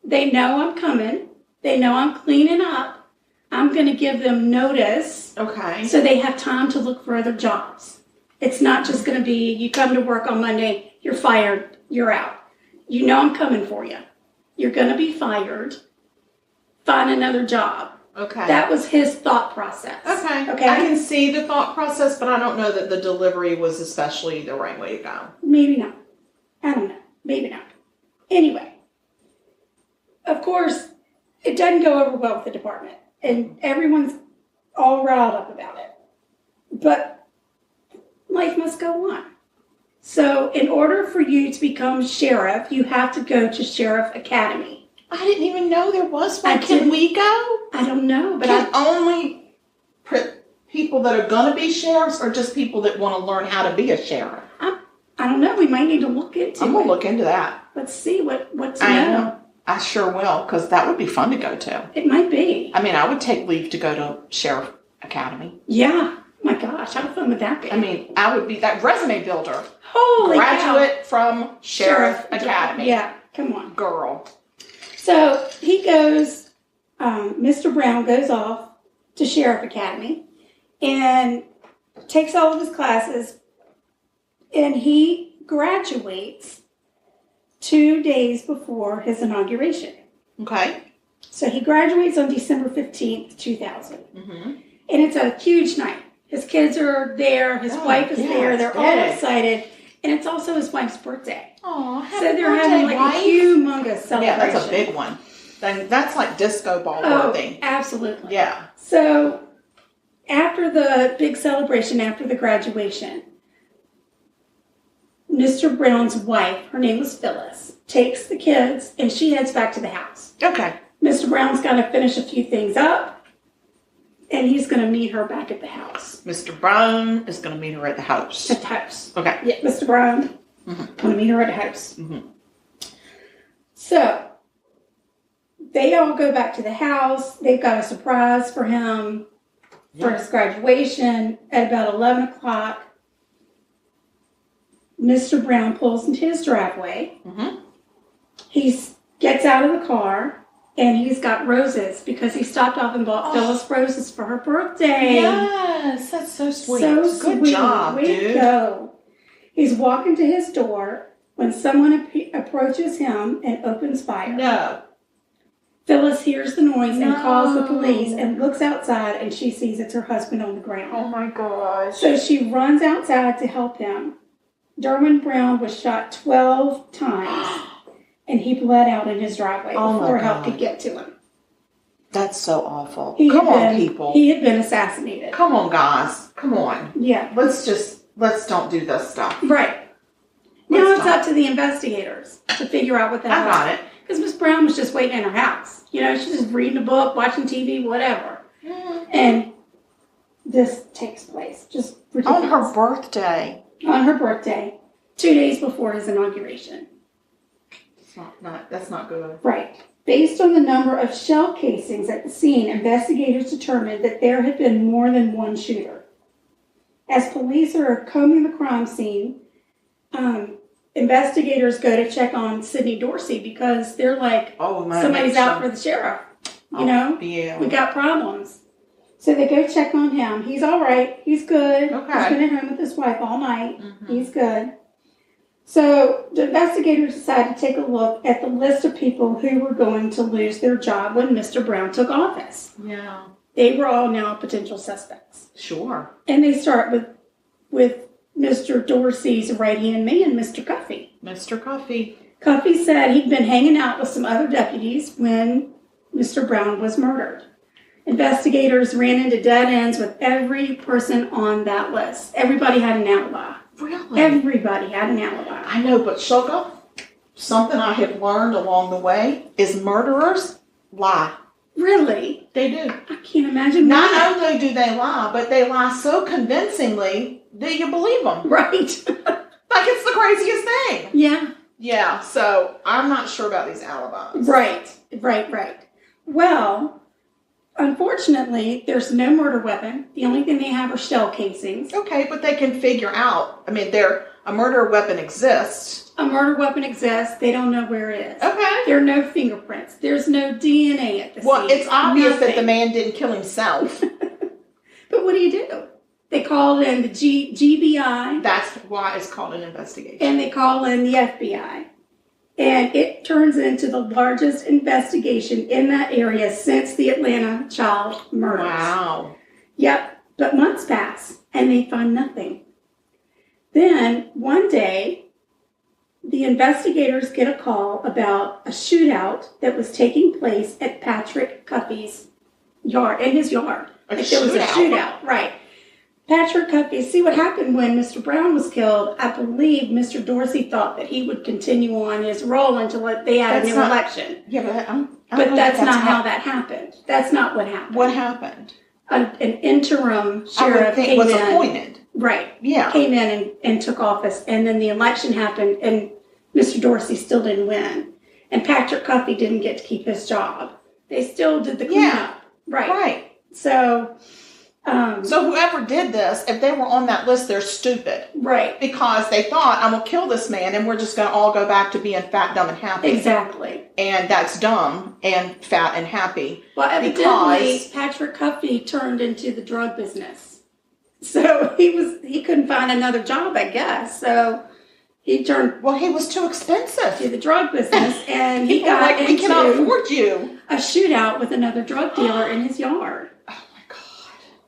they know I'm coming. They know I'm cleaning up. I'm going to give them notice. Okay. So they have time to look for other jobs. It's not just going to be, you come to work on Monday, you're fired, you're out. You know I'm coming for you. You're going to be fired. Find another job. Okay. That was his thought process. Okay. Okay. I can see the thought process, but I don't know that the delivery was especially the right way to go. Maybe not. I don't know. Maybe not. Anyway. Of course, it doesn't go over well with the department. And everyone's all riled up about it. But life must go on. So in order for you to become sheriff, you have to go to Sheriff Academy. I didn't even know there was one. Can we go? I don't know. But Can only people that are going to be sheriffs or just people that want to learn how to be a sheriff? I don't know. We might need to look into it. I'm going to look into that. Let's see what to know. I sure will, because that would be fun to go to. It might be. I mean, I would take leave to go to Sheriff Academy. Yeah. My gosh, how fun would that be? I mean, I would be that resume builder. Holy Graduate from Sheriff Academy. Yeah, come on. Girl. So he goes, Mr. Brown goes off to Sheriff Academy and takes all of his classes, and he graduates 2 days before his inauguration. Okay. So he graduates on December 15th, 2000. Mm-hmm. And it's a huge night. His kids are there. His wife is there. They're all excited. And it's also his wife's birthday. Oh, happy So they're birthday, having like wife. a humongous celebration. Yeah, that's a big one. That's like disco ball worthy. Absolutely. Yeah. So after the big celebration, after the graduation, Mr. Brown's wife, her name was Phyllis, takes the kids and she heads back to the house. Okay. Mr. Brown's got to finish a few things up and he's going to meet her back at the house. Mr. Brown is going to meet her at the house. At the house. Okay. Yeah, Mr. Brown, going to meet her at the house. Mm-hmm. So they all go back to the house. They've got a surprise for him for his graduation at about 11 o'clock. Mr. Brown pulls into his driveway. Mm-hmm. He gets out of the car, and he's got roses because he stopped off and bought Phyllis roses for her birthday. Yes, that's so sweet. So Good sweet. job, Way dude. to go. He's walking to his door when someone approaches him and opens fire. No. Phyllis hears the noise and calls the police and looks outside, and she sees it's her husband on the ground. Oh my gosh. So she runs outside to help him. Derwin Brown was shot 12 times, and he bled out in his driveway before help could get to him. That's so awful. Come on, people. He had been assassinated. Come on, guys. Come on. Yeah. Let's don't do this stuff. Right. Now it's up to the investigators to figure out what the hell. I got it. Because Miss Brown was just waiting in her house. You know, she's just reading a book, watching TV, whatever. And this takes place. Just ridiculous. On her birthday. On her birthday, 2 days before his inauguration. That's not good. Right. Based on the number of shell casings at the scene, investigators determined that there had been more than one shooter. As police are combing the crime scene, investigators go to check on Sidney Dorsey because they're like, somebody's out for the sheriff. You know? Yeah. We got problems. So they go check on him. He's all right. He's good. Okay. He's been at home with his wife all night. He's good. So the investigators decided to take a look at the list of people who were going to lose their job when Mr. Brown took office. Yeah. They were all now potential suspects. Sure. And they start with Mr. Dorsey's right-hand man, Mr. Cuffey. Mr. Coffee. Cuffey said he'd been hanging out with some other deputies when Mr. Brown was murdered. Investigators ran into dead ends with every person on that list. Everybody had an alibi. Really? Everybody had an alibi. I know, but Sugar, something I have learned along the way is murderers lie. Really? They do. I can't imagine Not why. only do they lie, but they lie so convincingly that you believe them. Right. Like it's the craziest thing. Yeah. Yeah, so I'm not sure about these alibis. Right. Well, unfortunately, there's no murder weapon. The only thing they have are shell casings. Okay, but they can figure out. I mean, a murder weapon exists. A murder weapon exists. They don't know where it is. Okay. There are no fingerprints. There's no DNA at the scene. Well, it's obvious that the Nothing. man didn't kill himself. But what do you do? They called in the GBI. That's why it's called an investigation. And they call in the FBI. And it turns into the largest investigation in that area since the Atlanta child murders. Wow. Yep. But months pass and they find nothing. Then one day, the investigators get a call about a shootout that was taking place at Patrick Cuffey's yard, in his yard. There was a shootout, right. Patrick Cuffey, see what happened when Mr. Brown was killed. I believe Mr. Dorsey thought that he would continue on his role until they had a new election. Yeah, But that's not how that happened. That's not what happened. What happened? An interim I would sheriff think came was in. appointed. Right. Yeah. Came in and took office, and then the election happened, and Mr. Dorsey still didn't win. And Patrick Cuffey didn't get to keep his job. They still did the cleanup. Right. Right. So... so whoever did this, if they were on that list, they're stupid. Right. Because they thought, I'm going to kill this man and we're just going to all go back to being fat, dumb, and happy. Exactly. And that's dumb and fat and happy. Well, evidently, Patrick Cuffey turned into the drug business. So he couldn't find another job, I guess. So he turned... Well, he was too expensive. To the drug business, and he got like, we into cannot afford you. A shootout with another drug dealer in his yard.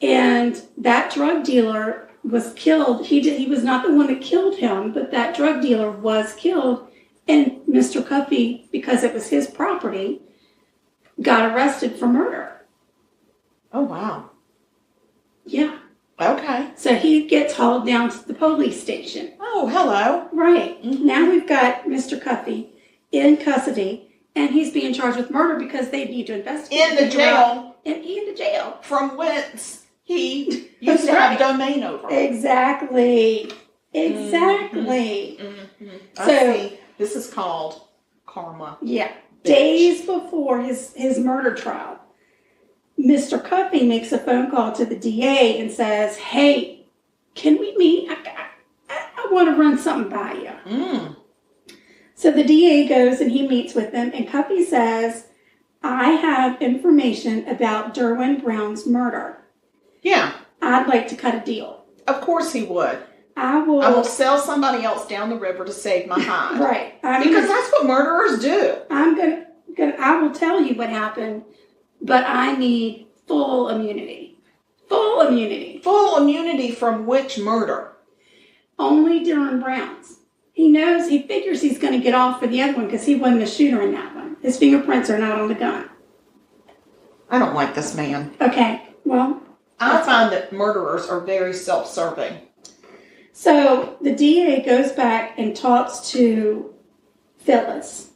And that drug dealer was killed. He was not the one that killed him, but that drug dealer was killed. And Mr. Cuffey, because it was his property, got arrested for murder. Oh, wow. Yeah. Okay. So he gets hauled down to the police station. Oh, hello. Right. Mm-hmm. Now we've got Mr. Cuffey in custody, and he's being charged with murder because they need to investigate. In the jail. In the jail. From whence he used to have domain over. Exactly. Mm-hmm. So see. This is called karma. Yeah. Bitch. Days before his murder trial, Mr. Cuffey makes a phone call to the DA and says, hey, can we meet? I want to run something by you. Mm. So the DA goes and he meets with them, and Cuffey says, I have information about Derwin Brown's murder. Yeah. I'd like to cut a deal. Of course he would. I will sell somebody else down the river to save my hide. Right. Because that's what murderers do. I will tell you what happened, but I need full immunity. Full immunity. Full immunity from which murder? Only Derwin Brown's. He figures he's going to get off for the other one because he wasn't the shooter in that one. His fingerprints are not on the gun. I don't like this man. Okay, well. I find that murderers are very self-serving. So the DA goes back and talks to Phyllis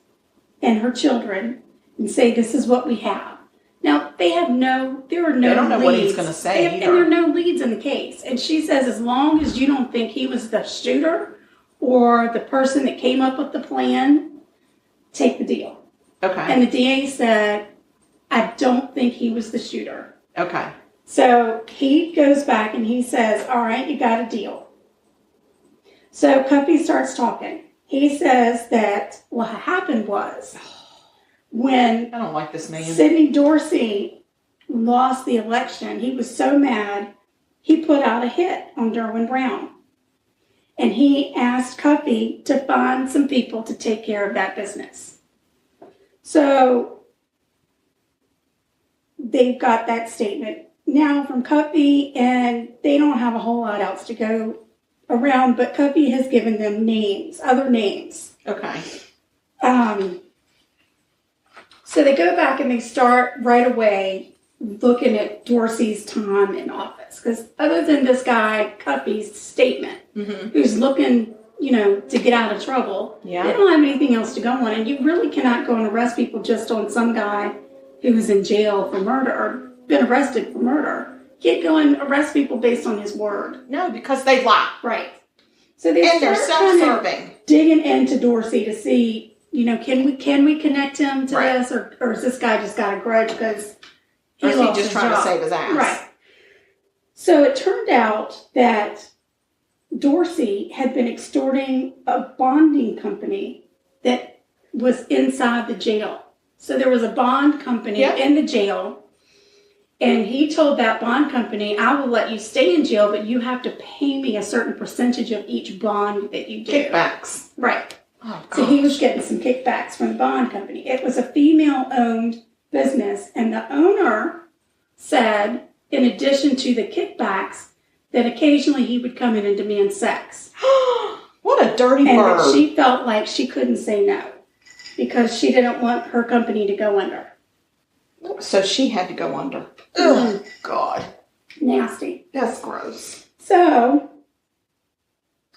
and her children and say, this is what we have. Now, there are no They don't know leads. what he's going to say And there are no leads in the case. And she says, as long as you don't think he was the shooter or the person that came up with the plan, take the deal. Okay. And the DA said, I don't think he was the shooter. Okay. So he goes back and he says, all right, you got a deal. So Cuffy starts talking. He says that what happened was when I don't like this man. Sidney Dorsey lost the election, he was so mad, he put out a hit on Derwin Brown. And he asked Cuffy to find some people to take care of that business. So they've got that statement now from Cuffy, and they don't have a whole lot else to go around, but Cuffy has given them names, other names. Okay. So they go back and they start right away looking at Dorsey's time in office. Because other than this guy, Cuffy's statement, who's looking, to get out of trouble, they don't have anything else to go on. And you really cannot go and arrest people just on some guy who was in jail for murder or been arrested for murder. You can't go and arrest people based on his word. No, because they lie. Right. So they're self-serving. Digging into Dorsey to see, can we connect him to right. this, or is this guy just got a grudge because or is he just trying to save his ass? Right. So it turned out that Dorsey had been extorting a bonding company that was inside the jail. So there was a bond company in the jail, and he told that bond company, I will let you stay in jail, but you have to pay me a certain percentage of each bond that you do. Kickbacks. Right. Oh, so he was getting some kickbacks from the bond company. It was a female-owned business, and the owner said, in addition to the kickbacks, that occasionally he would come in and demand sex. What a dirty bird. And that she felt like she couldn't say no because she didn't want her company to go under. So she had to go under. Oh, God. Nasty. That's gross. So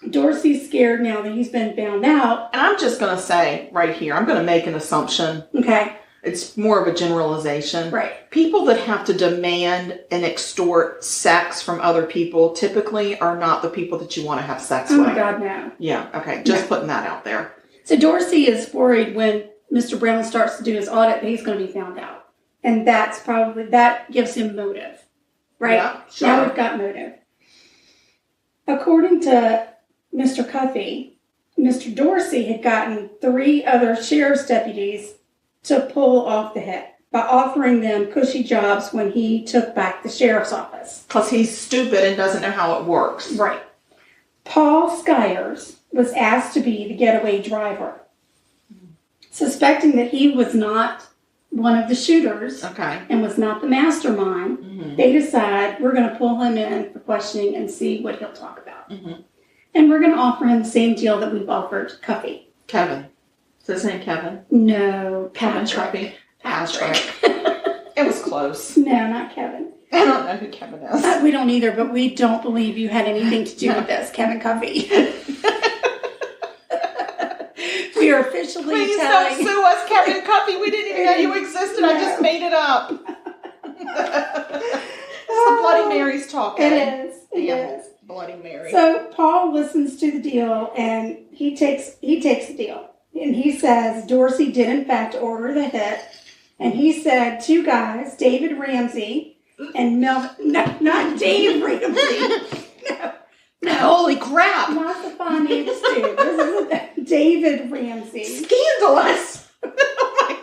Dorsey's scared now that he's been found out. And I'm just going to say right here, I'm going to make an assumption. Okay. It's more of a generalization. Right. People that have to demand and extort sex from other people typically are not the people that you want to have sex with. Oh, my God, no. Yeah, okay. Just putting that out there. So Dorsey is worried when Mr. Brown starts to do his audit that he's going to be found out. And that gives him motive. Right? Yeah, sure. Now we've got motive. According to Mr. Cuffy, Mr. Dorsey had gotten 3 other sheriff's deputies to pull off the hit by offering them cushy jobs when he took back the sheriff's office. Because he's stupid and doesn't know how it works. Right. Paul Skyers was asked to be the getaway driver. Suspecting that he was not one of the shooters and was not the mastermind, they decide we're going to pull him in for questioning and see what he'll talk about. And we're going to offer him the same deal that we've offered Cuffy. Kevin. Is his name Kevin? No, Patrick. It was close. No, not Kevin. I don't know who Kevin is. We don't either, but we don't believe you had anything to do with this, Kevin Cuffy. We are officially Please telling... don't sue us, Kevin Cuffy. We didn't even know you existed. I just made it up. It's the Bloody Mary's talking. It is. It is. Bloody Mary. So Paul listens to the deal, and he takes the deal. And he says Dorsey did, in fact, order the hit. And he said 2 guys, David Ramsey and Melvin... No, not Dave Ramsey. No. Holy crap. Not the finance dude. This is David Ramsey. Scandalous. Oh, my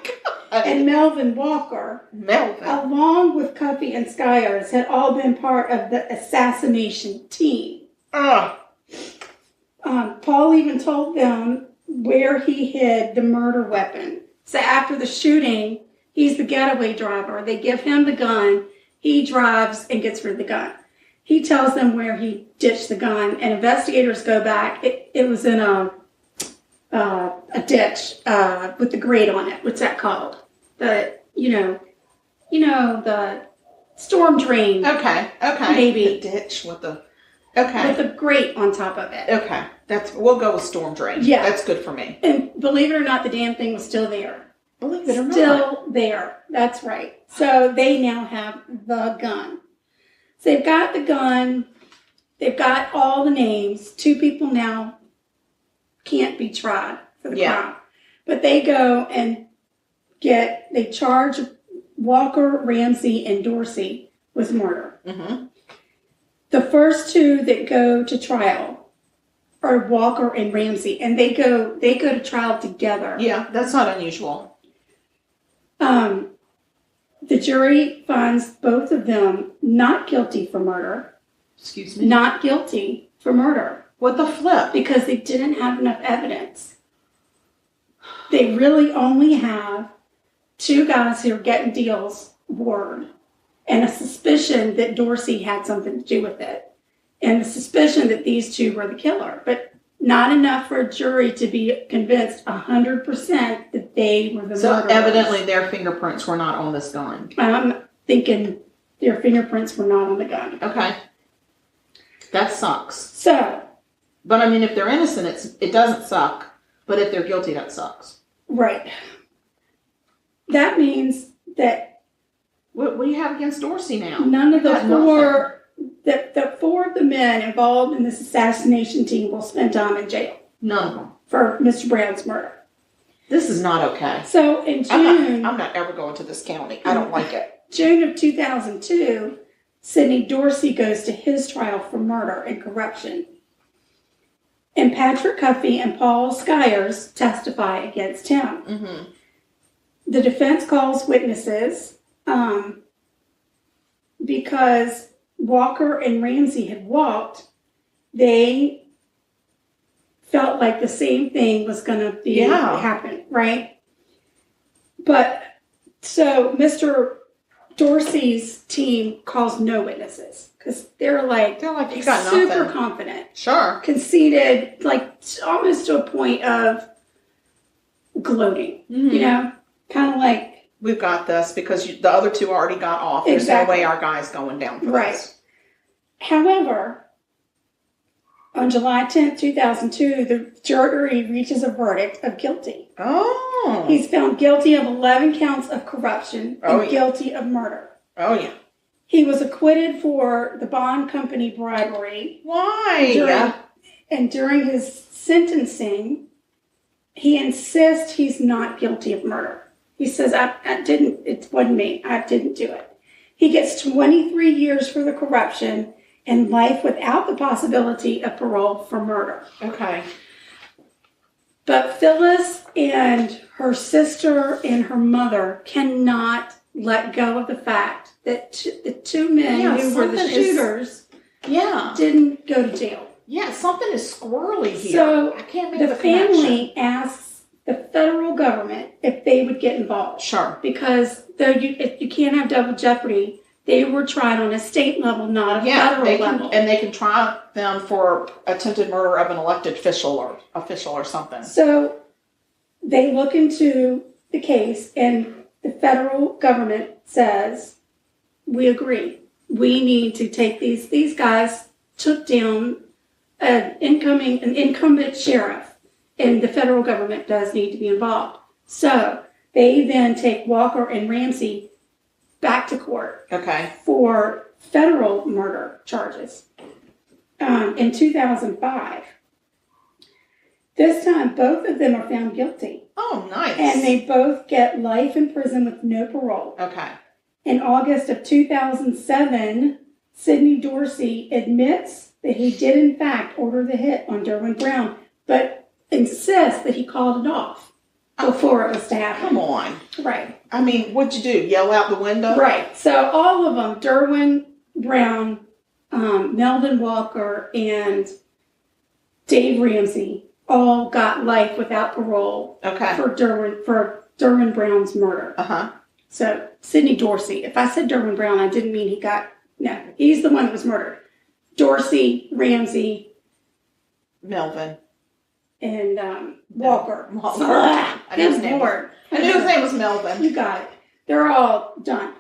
God. And Melvin Walker, along with Cuffy and Skyers, had all been part of the assassination team. Paul even told them where he hid the murder weapon. So after the shooting, he's the getaway driver. They give him the gun. He drives and gets rid of the gun. He tells them where he ditched the gun, and investigators go back. It was in a ditch with the grate on it. What's that called? The storm drain. Okay. Maybe. The ditch with the... Okay. With a grate on top of it. Okay. We'll go with storm drain. Yeah. That's good for me. And believe it or not, the damn thing was still there. Believe it or not. Still there. That's right. So they now have the gun. So they've got the gun. They've got all the names. 2 people now can't be tried for the crime. But they go and they charge Walker, Ramsey, and Dorsey was murder. Mm-hmm. The first two that go to trial are Walker and Ramsey, and they go to trial together. Yeah, that's not unusual. The jury finds both of them not guilty for murder. Excuse me? Not guilty for murder. What the flip? Because they didn't have enough evidence. They really only have two guys who are getting deals word and a suspicion that Dorsey had something to do with it. And the suspicion that these two were the killer. But not enough for a jury to be convinced 100% that they were the murderers. So evidently their fingerprints were not on this gun. I'm thinking their fingerprints were not on the gun. Okay. That sucks. So. But I mean, if they're innocent, it doesn't suck. But if they're guilty, that sucks. Right. That means that. What do you have against Dorsey now? None of the four of the men involved in this assassination team will spend time in jail. None of them. For Mr. Brown's murder. This is not okay. So in June. I'm not ever going to this county. I don't like it. June of 2002, Sidney Dorsey goes to his trial for murder and corruption. And Patrick Cuffey and Paul Skyers testify against him. Mm-hmm. The defense calls witnesses because Walker and Ramsey had walked. They felt like the same thing was going to happen, right? But so Mr. Dorsey's team calls no witnesses because they're like you got super nothing. confident, Sure, conceited, like almost to a point of gloating. Mm-hmm. You know, kind of like we've got this because the other two already got off. There's exactly. no way our guy's going down for right. this. However, on July 10th, 2002, the jury reaches a verdict of guilty. Oh. He's found guilty of 11 counts of corruption and guilty of murder. Oh, yeah. He was acquitted for the bond company bribery. Why? During his sentencing, he insists he's not guilty of murder. He says, it wasn't me. I didn't do it. He gets 23 years for the corruption and life without the possibility of parole for murder. Okay. But Phyllis and her sister and her mother cannot let go of the fact that the two men who were the shooters didn't go to jail. Yeah, something is squirrely here. So I can't make the the connection. family asks the federal government if they would get involved. Sure. Because though you can't have double jeopardy, they were tried on a state level, not a federal level. And they can try them for attempted murder of an elected official or something. So they look into the case, and the federal government says, we agree. We need to take these guys took down an incumbent sheriff, and the federal government does need to be involved. So they then take Walker and Ramsey back to court for federal murder charges in 2005. This time, both of them are found guilty. Oh, nice. And they both get life in prison with no parole. Okay. In August of 2007, Sidney Dorsey admits that he did, in fact, order the hit on Derwin Brown, but insists that he called it off before it was to happen. Come on. Right. I mean, what'd you do? Yell out the window? Right. So all of them, Derwin Brown, Melvin Walker, and Dave Ramsey, all got life without parole for Derwin Brown's murder. Uh-huh. So Sidney Dorsey, if I said Derwin Brown, I didn't mean he's the one that was murdered. Dorsey, Ramsey, Melvin, and Walker. I knew his name was Melvin. You got it. They're all done.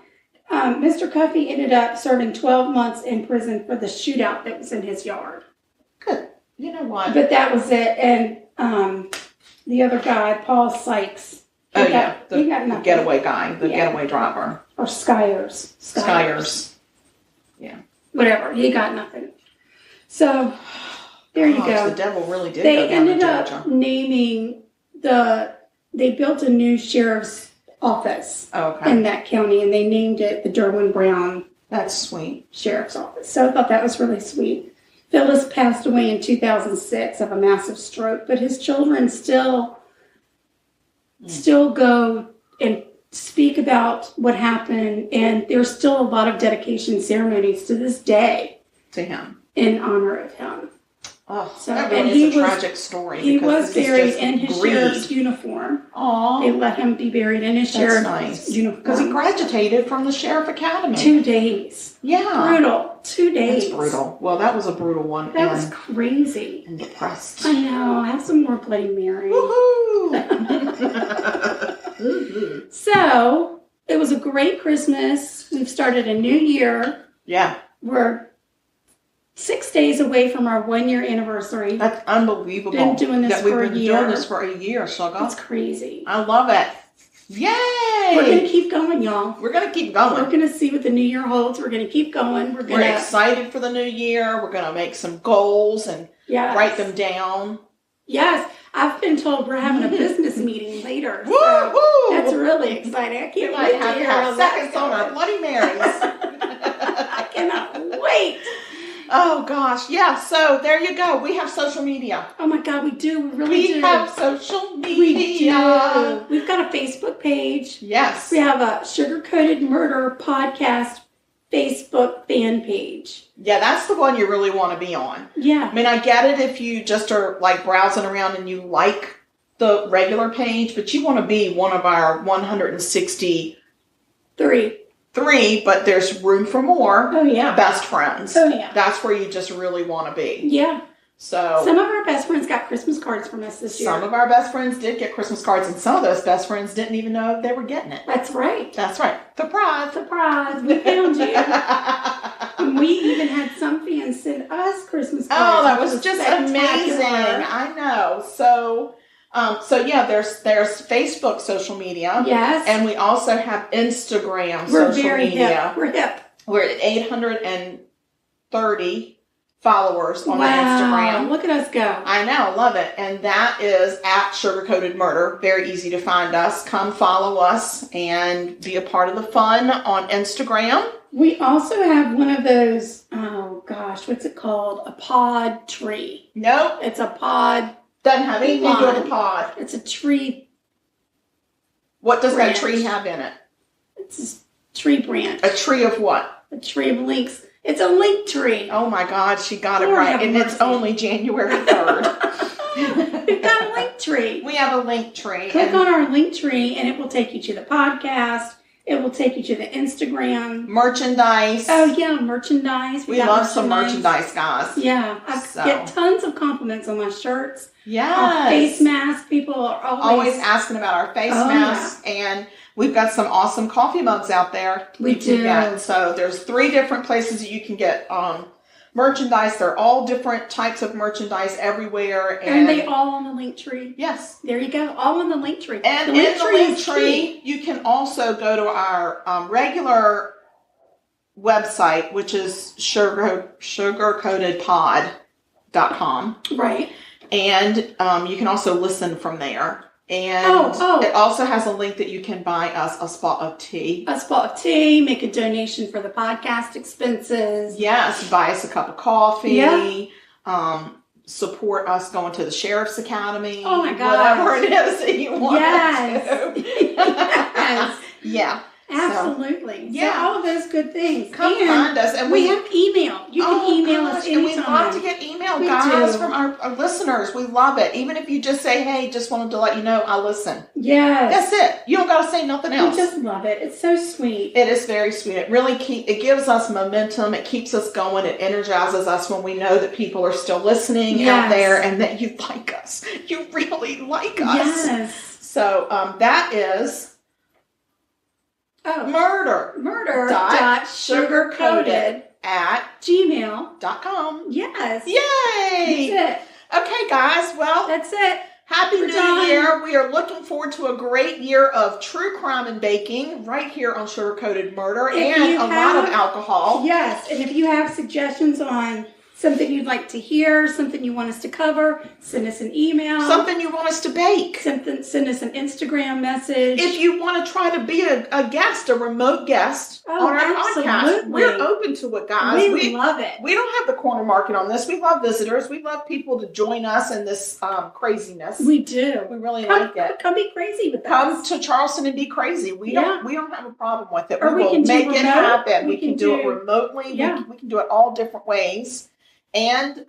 Mr. Cuffey ended up serving 12 months in prison for the shootout that was in his yard. Good. You know what? But that was it. And the other guy, Paul Sykes. He got nothing. The getaway guy, the getaway driver. Or Skyers. Yeah. Whatever. He got nothing. So, there you go. The devil really did They go down ended to up Georgia. naming they built a new sheriff's office in that county, and they named it the Derwin Brown That's sweet. Sheriff's office. So I thought that was really sweet. Phyllis passed away in 2006 of a massive stroke, but his children still go and speak about what happened, and there's still a lot of dedication ceremonies to this day to him in honor of him. Oh, so, that really is a tragic story. He was buried in his sheriff's uniform. Aww. They let him be buried in his sheriff's uniform. Because he graduated from the Sheriff Academy. 2 days. Yeah. Brutal. 2 days. That's brutal. Well, that was a brutal one. That was crazy. And depressed. I know. Have some more Bloody Mary. Woohoo! So, it was a great Christmas. We've started a new year. Yeah. We're 6 days away from our 1-year anniversary. That's unbelievable. Been doing this for a year. We've been doing this for a year, Sugar. That's crazy. I love it. Yay! We're going to keep going, y'all. We're going to keep going. We're going to see what the new year holds. We're going to keep going. We're excited for the new year. We're going to make some goals and write them down. Yes. I've been told we're having a business meeting later. Woo, so woo. That's really exciting. I can't wait to have seconds on our Bloody Marys. I cannot wait. Oh, gosh. Yeah, so there you go. We have social media. Oh, my God, we do. We really do. We have social media. We do. We've got a Facebook page. Yes. We have a Sugar Coated Murder podcast Facebook fan page. Yeah, that's the one you really want to be on. Yeah. I mean, I get it if you just are like browsing around and you like the regular page, but you want to be one of our 163, but there's room for more. Oh, yeah. Best friends. Oh, yeah. That's where you just really want to be. Yeah. So some of our best friends got Christmas cards from us this year. Some of our best friends did get Christmas cards, and some of those best friends didn't even know they were getting it. That's right. That's right. Surprise. Surprise. We found you. And we even had some fans send us Christmas cards. Oh, that was just amazing. I know. So yeah, there's Facebook social media. Yes. And we also have Instagram We're social very media. hip. We're hip. We're at 830 followers on Instagram. Instagram. Look at us go. I know, love it. And that is at Sugar Coated Murder. Very easy to find us. Come follow us and be a part of the fun on Instagram. We also have one of those, oh gosh, what's it called? A pod tree. Nope. It's a pod. Doesn't have anything to do with the pod. It's a tree. What does branch. that tree have in it? It's a tree branch. A tree of what? A tree of links. It's a link tree. Oh my God, she got it Lord right. And it's only January 3rd. We've got a link tree. We have a link tree. Click on our link tree and it will take you to the podcast. It will take you to the Instagram. Merchandise. Oh, yeah, merchandise. We love some merchandise, guys. Yeah, I get tons of compliments on my shirts. Yes. Our face masks. People are always asking about our face masks. Yeah. And we've got some awesome coffee mugs out there. We do. So there's 3 different places that you can get merchandise. They're all different types of merchandise everywhere. And they all on the link tree. Yes. There you go. All on the link tree. And in the link tree, you can also go to our regular website, which is sugarcoatedpod.com. Right. And you can also listen from there. And it also has a link that you can buy us a spot of tea. A spot of tea, make a donation for the podcast expenses. Yes, buy us a cup of coffee. Yeah. Support us going to the Sheriff's Academy. Oh my God. Whatever it is that you want to. Yes. Yeah. Absolutely. So all of those good things. Come find us. And we have email. You can email us anytime. And we love to get email, guys, from our listeners. We love it. Even if you just say, hey, just wanted to let you know I listen. Yes. That's it. You don't got to say nothing else. We just love it. It's so sweet. It is very sweet. It really it gives us momentum. It keeps us going. It energizes us when we know that people are still listening out there and that you like us. You really like us. Yes. So that is... Murder. Sugarcoated at gmail.com. Yes. Yay. That's it. Okay, guys. Well, that's it. Happy New Year. We are looking forward to a great year of true crime and baking right here on Sugar Coated Murder and a lot of alcohol. Yes. And if you have suggestions on something you'd like to hear, something you want us to cover, send us an email. Something you want us to bake. Send us an Instagram message. If you want to try to be a guest, a remote guest on our podcast, we're open to it, guys. We love it. We don't have the corner market on this. We love visitors. We love people to join us in this craziness. We do. We really like it. Come be crazy with us. Come to Charleston and be crazy. We don't have a problem with it. Or we will make it happen. We can do it remotely. Yeah. We can do it all different ways. And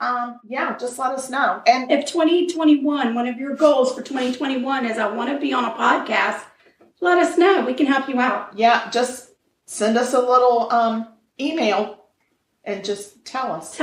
just let us know. And if 2021, one of your goals for 2021 is I want to be on a podcast, let us know. We can help you out. Yeah, just send us a little email and just tell us.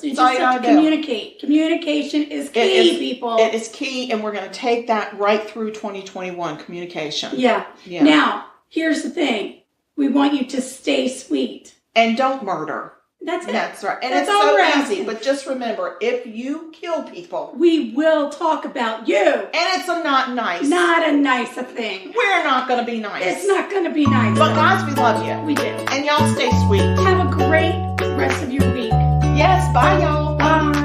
You just have to communicate. Communication is key, people. It is key, and we're going to take that right through 2021, communication. Yeah. Now, here's the thing. We want you to stay sweet. And don't murder. That's it. That's right. And That's it's so easy. But just remember, if you kill people, we will talk about you. And it's not nice. Not a nice thing. We're not going to be nice. It's not going to be nice. But guys, we love you. We do. And y'all stay sweet. Have a great rest of your week. Yes. Bye, y'all. Bye.